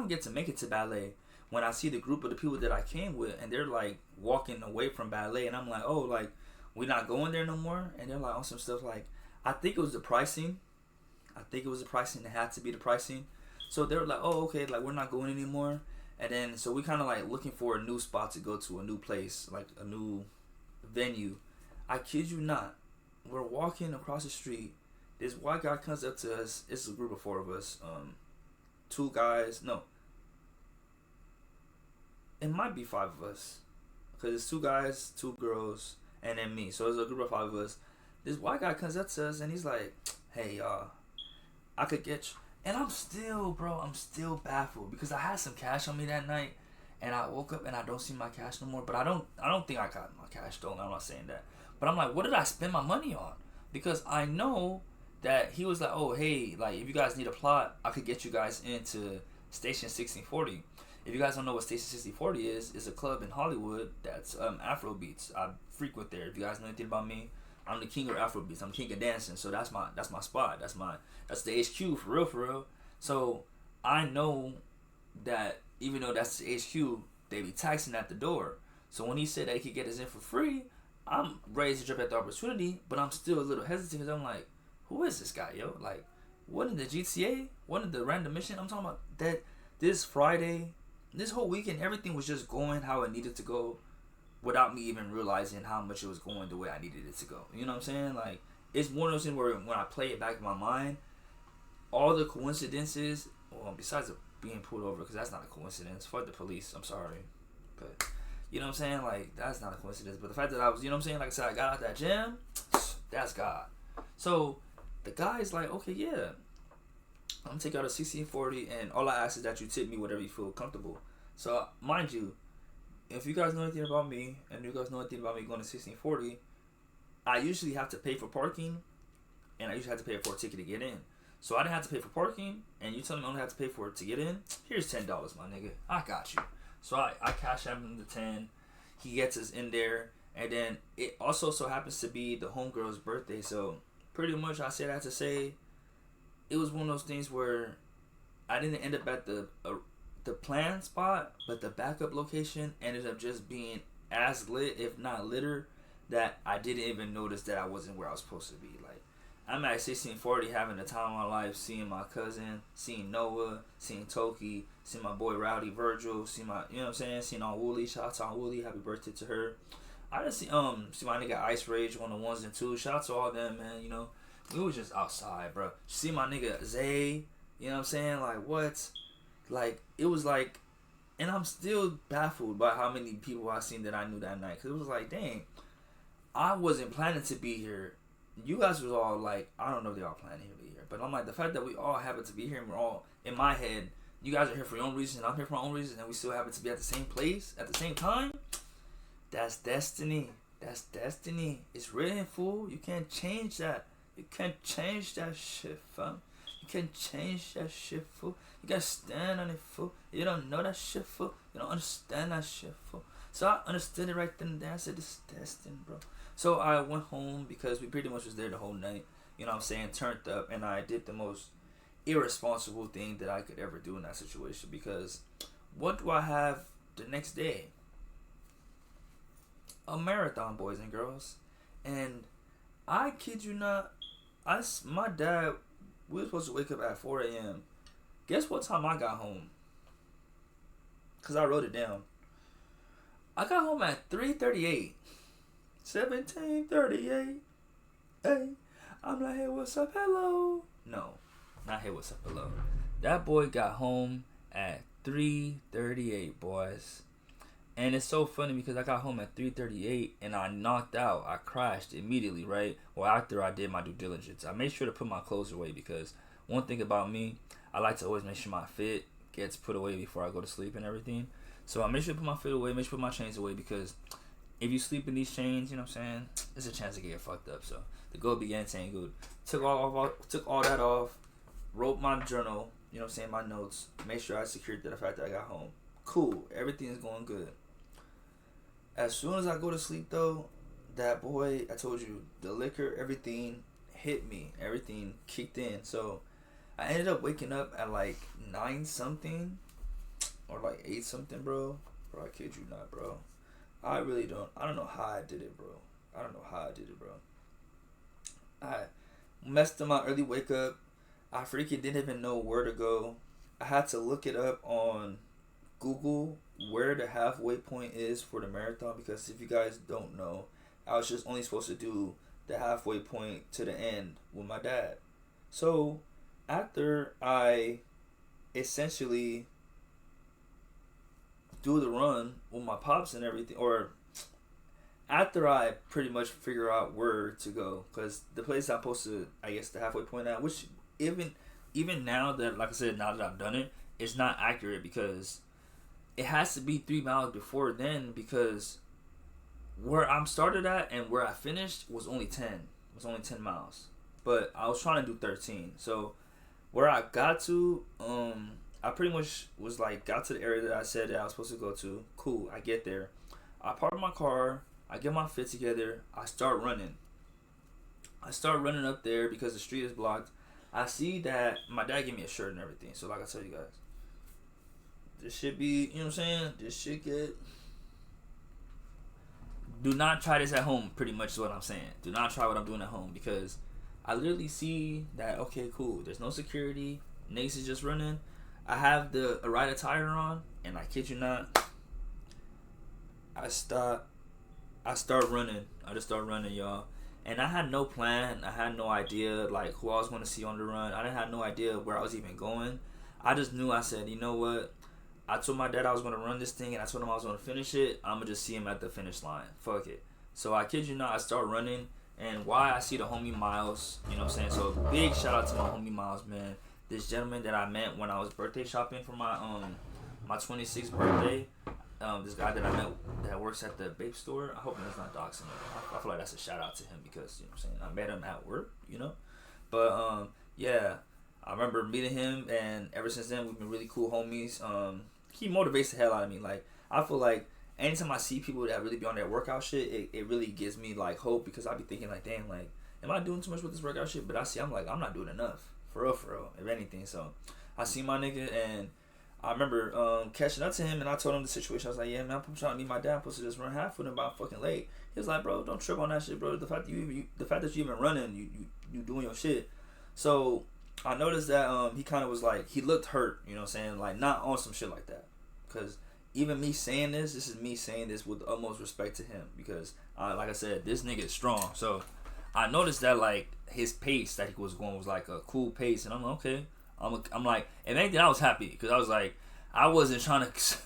get to make it to ballet when I see the group of the people that I came with and they're like walking away from ballet, and I'm like, oh, like we're not going there no more. And they're like on some stuff like, I think it was the pricing. It had to be the pricing. So they were like, oh, okay, like we're not going anymore. And then so we kind of like looking for a new spot to go to, a new place, like a new venue. I kid you not, we're walking across the street. This white guy comes up to us. It's a group of 4 of us. 2 guys. No. It might be 5 of us. Because it's 2 guys, 2 girls, and then me. So it's a group of 5 of us. This white guy comes up to us and he's like, hey, I could get you. And I'm still baffled because I had some cash on me that night. And I woke up and I don't see my cash no more. But I don't think I got my cash stolen. I'm not saying that. But I'm like, what did I spend my money on? Because I know that he was like, oh, hey, like, if you guys need a plot, I could get you guys into Station 1640. If you guys don't know what Station 1640 is, it's a club in Hollywood that's Afro beats. I frequent there. If you guys know anything about me, I'm the king of Afro beats. I'm the king of dancing. So that's my spot. That's the HQ for real. So I know that even though that's the HQ, they be taxing at the door. So when he said that he could get us in for free, I'm ready to jump at the opportunity, but I'm still a little hesitant because I'm like, who is this guy, yo? Like, what in the GTA? What in the random mission? I'm talking about that this Friday, this whole weekend, everything was just going how it needed to go without me even realizing how much it was going the way I needed it to go. You know what I'm saying? Like, it's one of those things where when I play it back in my mind, all the coincidences, well, besides being pulled over, because that's not a coincidence. Fuck the police. I'm sorry. But, you know what I'm saying? Like, that's not a coincidence. But the fact that I was, you know what I'm saying? Like I said, I got out that gym, that's God. So, the guy's like, okay, yeah, I'm gonna take out a 1640, and all I ask is that you tip me whatever you feel comfortable. So, mind you, if you guys know anything about me, and you guys know anything about me going to 1640, I usually have to pay for parking, and I usually have to pay for a ticket to get in. So I didn't have to pay for parking, and you tell me I only have to pay for it to get in? Here's $10, my nigga. I got you. So I cash out him the 10. He gets us in there, and then it also so happens to be the homegirl's birthday, so pretty much I say that to say it was one of those things where I didn't end up at the planned spot, but the backup location ended up just being as lit, if not litter, that I didn't even notice that I wasn't where I was supposed to be. Like, I'm at 1640 having the time of my life, seeing my cousin, seeing Noah, seeing Toki, seeing my boy Rowdy Virgil, seeing my, you know what I'm saying, seeing Aunt Wooly, shout out to Aunt Wooly, happy birthday to her. I just see my nigga Ice Rage on the 1s and 2s, shout out to all them, man, you know. We was just outside, bro. See my nigga Zay, you know what I'm saying, like, what? Like, it was like, and I'm still baffled by how many people I seen that I knew that night, because it was like, dang, I wasn't planning to be here. You guys was all like, I don't know if they all planning to be here, but I'm like, the fact that we all happen to be here and we're all, in my head, you guys are here for your own reasons, I'm here for my own reasons, and we still happen to be at the same place at the same time. That's destiny. That's destiny. It's written, fool. You can't change that. You can't change that shit, fam. You can't change that shit, fool. You gotta stand on it, fool. You don't know that shit, fool. You don't understand that shit, fool. So I understood it right then and there. I said, this is destined, bro. So I went home because we pretty much was there the whole night. You know what I'm saying? Turned up. And I did the most irresponsible thing that I could ever do in that situation. Because what do I have the next day? A marathon, boys and girls. And I kid you not, my dad, we were supposed to wake up at 4 a.m. Guess what time I got home? Because I wrote it down. I got home at 3:38. 17:38. Hey, I'm like, hey, what's up, hello? No, not hey, what's up, hello. That boy got home at 3:38, boys. And it's so funny because I got home at 3:38 and I knocked out. I crashed immediately, right? Well, after I did my due diligence. I made sure to put my clothes away because one thing about me, I like to always make sure my fit gets put away before I go to sleep and everything. So I make sure to put my fit away, make sure to put my chains away because if you sleep in these chains, you know what I'm saying, there's a chance to get fucked up. So the go began saying good. Took all that off, wrote my journal, you know what I'm saying, my notes, made sure I secured the fact that I got home. Cool, everything is going good. As soon as I go to sleep though, that boy, I told you, the liquor, everything hit me. Everything kicked in. So I ended up waking up at like 9 something or like 8 something, bro. Bro, I kid you not, bro. I don't know how I did it, bro. I messed up my early wake up. I freaking didn't even know where to go. I had to look it up on Google where the halfway point is for the marathon because if you guys don't know, I was just only supposed to do the halfway point to the end with my dad. So after I essentially do the run with my pops and everything, or after I pretty much figure out where to go, because the place I'm supposed to, I guess the halfway point at, which even now that, like I said, now that I've done it, it's not accurate because it has to be 3 miles before then because where I'm started at and where I finished was only 10. It was only 10 miles. But I was trying to do 13. So where I got to, I pretty much was like, got to the area that I said that I was supposed to go to. Cool, I get there. I park my car. I get my fit together. I start running. Up there because the street is blocked. I see that my dad gave me a shirt and everything. So like I tell you guys, this should be, you know what I'm saying? This should get... Do not try this at home, pretty much is what I'm saying. Do not try what I'm doing at home because I literally see that, okay, cool. There's no security. Niggas is just running. I have the right attire on, and I kid you not, I start running. I just start running, y'all. And I had no plan. I had no idea, like, who I was going to see on the run. I didn't have no idea where I was even going. I just knew, I said, you know what? I told my dad I was going to run this thing, and I told him I was going to finish it. I'm going to just see him at the finish line. Fuck it. So I kid you not, I start running, and why I see the homie Miles, you know what I'm saying? So big shout out to my homie Miles, man. This gentleman that I met when I was birthday shopping for my 26th birthday. This guy that I met that works at the vape store. I hope he's not doxing me. I feel like that's a shout out to him because, you know what I'm saying, I met him at work, you know? But, yeah, I remember meeting him, and ever since then, we've been really cool homies. He motivates the hell out of me. Like, I feel like anytime I see people that really be on their workout shit, it really gives me, like, hope because I be thinking, like, damn, like, am I doing too much with this workout shit? But I'm like, I'm not doing enough. For real, if anything. So I see my nigga, and I remember catching up to him, and I told him the situation. I was like, yeah, man, I'm trying to meet my dad. I'm supposed to just run half with him, but I'm fucking late. He was like, bro, don't trip on that shit, bro. The fact that you even running, you doing your shit. So I noticed that he kind of was like, he looked hurt, you know what I'm saying? Like, not on some shit like that. Because even me saying this is me saying this with the utmost respect to him. Because, like I said, this nigga is strong. So I noticed that, like, his pace that he was going was like a cool pace. And I'm like, okay. I'm like, if anything, I was happy. Because I was like, I wasn't trying to,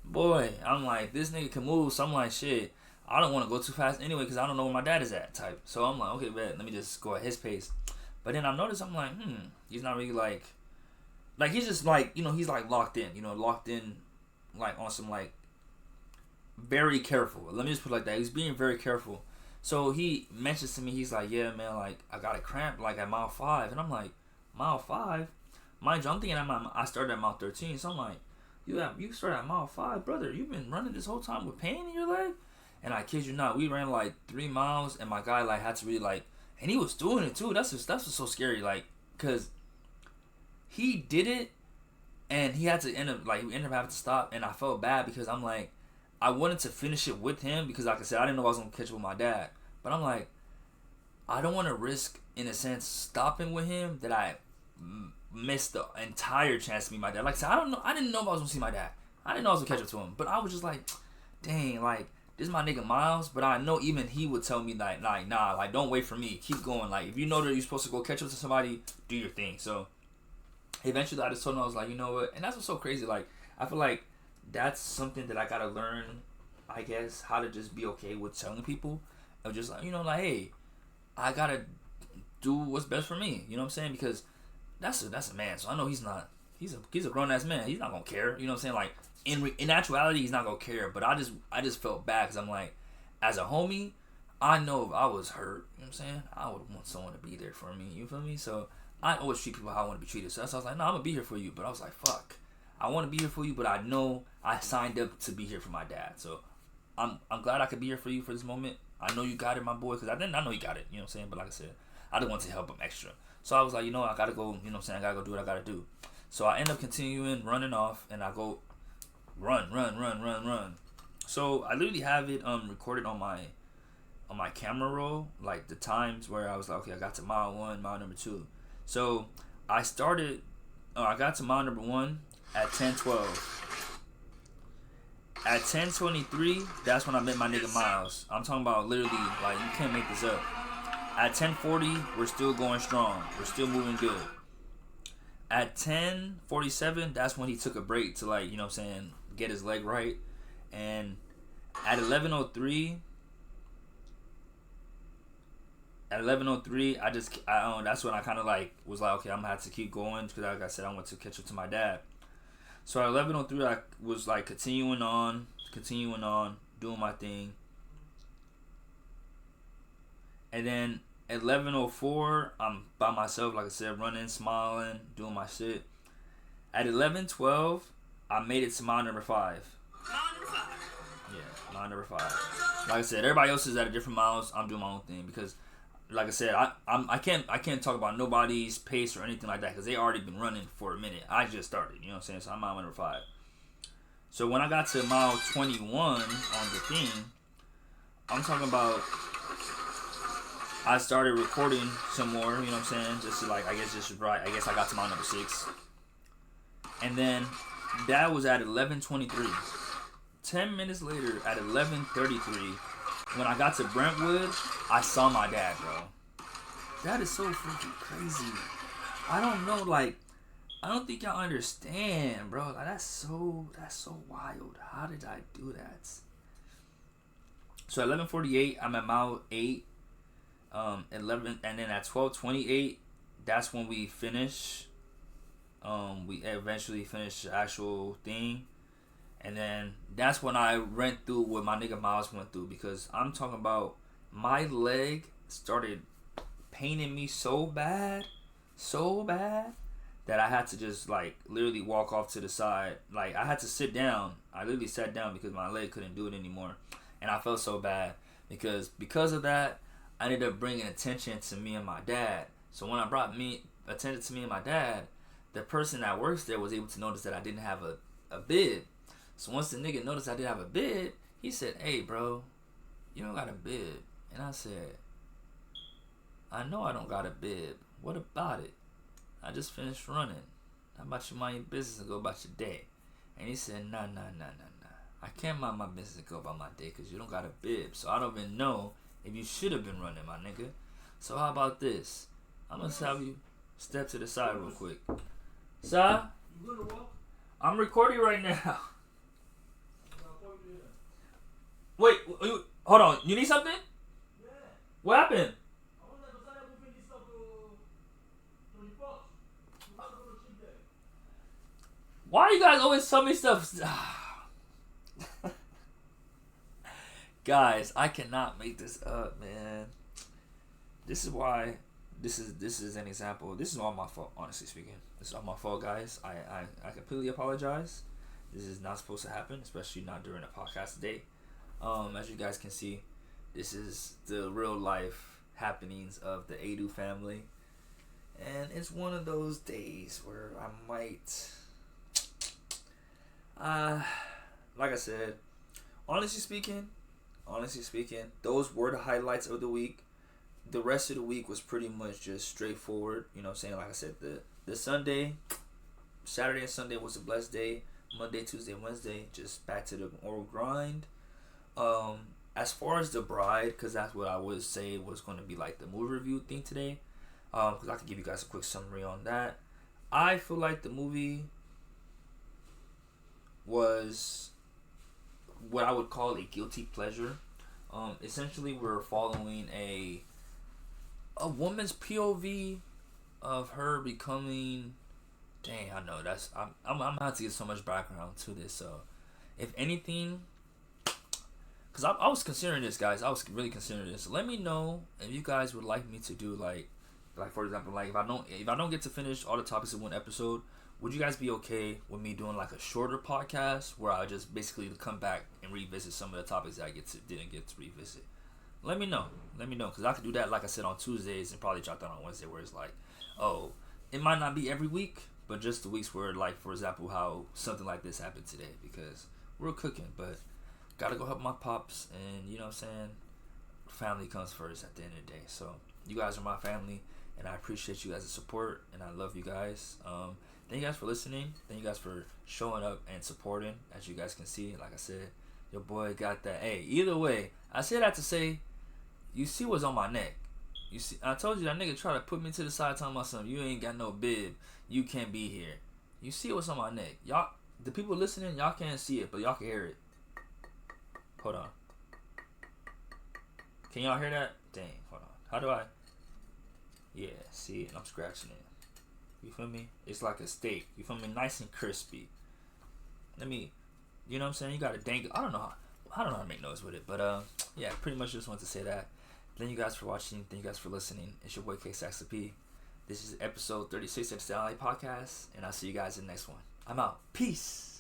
boy, I'm like, this nigga can move. So I'm like, shit, I don't want to go too fast anyway because I don't know where my dad is at type. So I'm like, okay, bet, let me just go at his pace. But then I noticed, I'm like, he's not really like he's just like, you know, he's like locked in, like on some like very careful. Let me just put it like that. He's being very careful. So he mentions to me, he's like, yeah, man, like I got a cramp like at mile 5. And I'm like, mile 5? Mind you, I'm thinking I started at mile 13. So I'm like, you started at mile 5, brother. You've been running this whole time with pain in your leg? And I kid you not, we ran like 3 miles, and my guy like had to really like, and he was doing it too. That's what's so scary, like, cause he did it, and he had to end up having to stop, and I felt bad because I'm like, I wanted to finish it with him because, like I said, I didn't know I was gonna catch up with my dad, but I'm like, I don't want to risk, in a sense, stopping with him that I missed the entire chance to meet my dad. Like I said, I didn't know if I was gonna see my dad. I didn't know I was gonna catch up to him, but I was just like, dang, like, this is my nigga Miles, but I know even he would tell me like nah, like don't wait for me, keep going. Like if you know that you're supposed to go catch up to somebody, do your thing. So eventually I just told him, I was like, you know what? And that's what's so crazy. Like I feel like that's something that I gotta learn, I guess, how to just be okay with telling people, of just like, you know, like, hey, I gotta do what's best for me. You know what I'm saying? Because that's a man. So I know he's a grown ass man. He's not gonna care. You know what I'm saying? Like. In actuality, he's not gonna care, but I just felt bad because I'm like, as a homie, I know if I was hurt, you know what I'm saying, I would want someone to be there for me, you feel me? So I always treat people how I want to be treated. So that's why I was like, no, I'm gonna be here for you. But I was like, fuck, I want to be here for you, but I know I signed up to be here for my dad. So I'm glad I could be here for you for this moment. I know you got it, my boy, because I know you got it, you know what I'm saying? But like I said, I didn't want to help him extra. So I was like, you know, I gotta go, you know what I'm saying, I gotta go do what I gotta do. So I end up continuing running off, and I go run. So I literally have it recorded on my camera roll, like the times where I was like, okay, I got to mile 1, mile number 2. So I got to mile number 1 at 10:12. At 10:23, that's when I met my nigga Miles. I'm talking about literally, like, you can't make this up. At 10:40, we're still going strong. We're still moving good. At 10:47, that's when he took a break to, like, you know what I'm saying, get his leg right. And at 11:03, that's when I kind of like was like, okay, I'm gonna have to keep going because, like I said, I want to catch up to my dad. So at 11:03, I was like continuing on, doing my thing. And then at 11:04, I'm by myself, like I said, running, smiling, doing my shit. At 11:12, I made it to mile number 5. Yeah, mile number 5. Like I said, everybody else is at a different miles. I'm doing my own thing because, like I said, I can't talk about nobody's pace or anything like that because they already been running for a minute. I just started, you know what I'm saying? So I'm mile number 5. So when I got to mile 21 on the thing, I'm talking about, I started recording some more, you know what I'm saying? Just to like, I guess I got to mile number 6. And then that was at 11:23. 10 minutes later, at 11:33, when I got to Brentwood, I saw my dad, bro. That is so freaking crazy. I don't know, like, I don't think y'all understand, bro. Like, that's so wild. How did I do that? So at 11:48, I'm at mile 8. 11, and then at 12:28, that's when we finish. We eventually finish the actual thing, and then that's when I went through what my nigga Miles went through, because I'm talking about my leg started paining me so bad that I had to just like literally walk off to the side. Like I had to sit down. I literally sat down because my leg couldn't do it anymore, and I felt so bad because of that. I ended up bringing attention to me and my dad. So when I brought attention to me and my dad, the person that works there was able to notice that I didn't have a bib. So once the nigga noticed I didn't have a bib, he said, "Hey, bro, you don't got a bib." And I said, "I know I don't got a bib. What about it? I just finished running. How about you mind your business and go about your day?" And he said, Nah. I can't mind my business and go about my day because you don't got a bib. So I don't even know if you should have been running, my nigga. So how about this? I'm going to have you step to the side real quick. Sir, I'm recording right now. Wait, hold on. You need something? Yeah. What happened? Why you guys always tell me stuff? Guys, I cannot make this up, man. This is why. This is an example. This is all my fault, honestly speaking. This is all my fault, guys. I completely apologize. This is not supposed to happen, especially not during a podcast today. As you guys can see, this is the real life happenings of the Adu family, and it's one of those days where I might, like I said, honestly speaking, those were the highlights of the week. The rest of the week was pretty much just straightforward. You know what I'm saying? Like I said, the Sunday, Saturday and Sunday was a blessed day. Monday, Tuesday, Wednesday, just back to the oral grind. As far as The Bride, because that's what I would say was going to be like the movie review thing today, because I can give you guys a quick summary on that. I feel like the movie was what I would call a guilty pleasure. Essentially, we're following a woman's POV of her becoming. Dang, I know that's. I'm gonna have to get so much background to this. So, if anything, because I was considering this, guys. I was really considering this. Let me know if you guys would like me to do like for example, like if I don't get to finish all the topics in one episode, would you guys be okay with me doing like a shorter podcast where I just basically come back and revisit some of the topics that I didn't get to revisit? Let me know, because I could do that, like I said, on Tuesdays and probably drop that on Wednesday, where it's like, oh, it might not be every week, but just the weeks where, like, for example, how something like this happened today, because we're cooking, but gotta go help my pops, and you know what I'm saying, family comes first at the end of the day. So you guys are my family, and I appreciate you guys' support, and I love you guys. Thank you guys for listening. Thank you guys for showing up and supporting. As you guys can see, like I said, your boy got that. Hey, either way, I say that to say, you see what's on my neck. You see, I told you that nigga tried to put me to the side talking about something. You ain't got no bib. You can't be here. You see what's on my neck. Y'all, the people listening, y'all can't see it, but y'all can hear it. Hold on. Can y'all hear that? Dang, hold on. How do I? Yeah, see it? I'm scratching it. You feel me? It's like a steak. You feel me? Nice and crispy. Let me, you know what I'm saying? You gotta dangle. I don't know how to make noise with it, but yeah, pretty much just want to say that. Thank you guys for watching. Thank you guys for listening. It's your boy K Saxa P. This is episode 36 of the StayDownLA Podcast, and I'll see you guys in the next one. I'm out. Peace.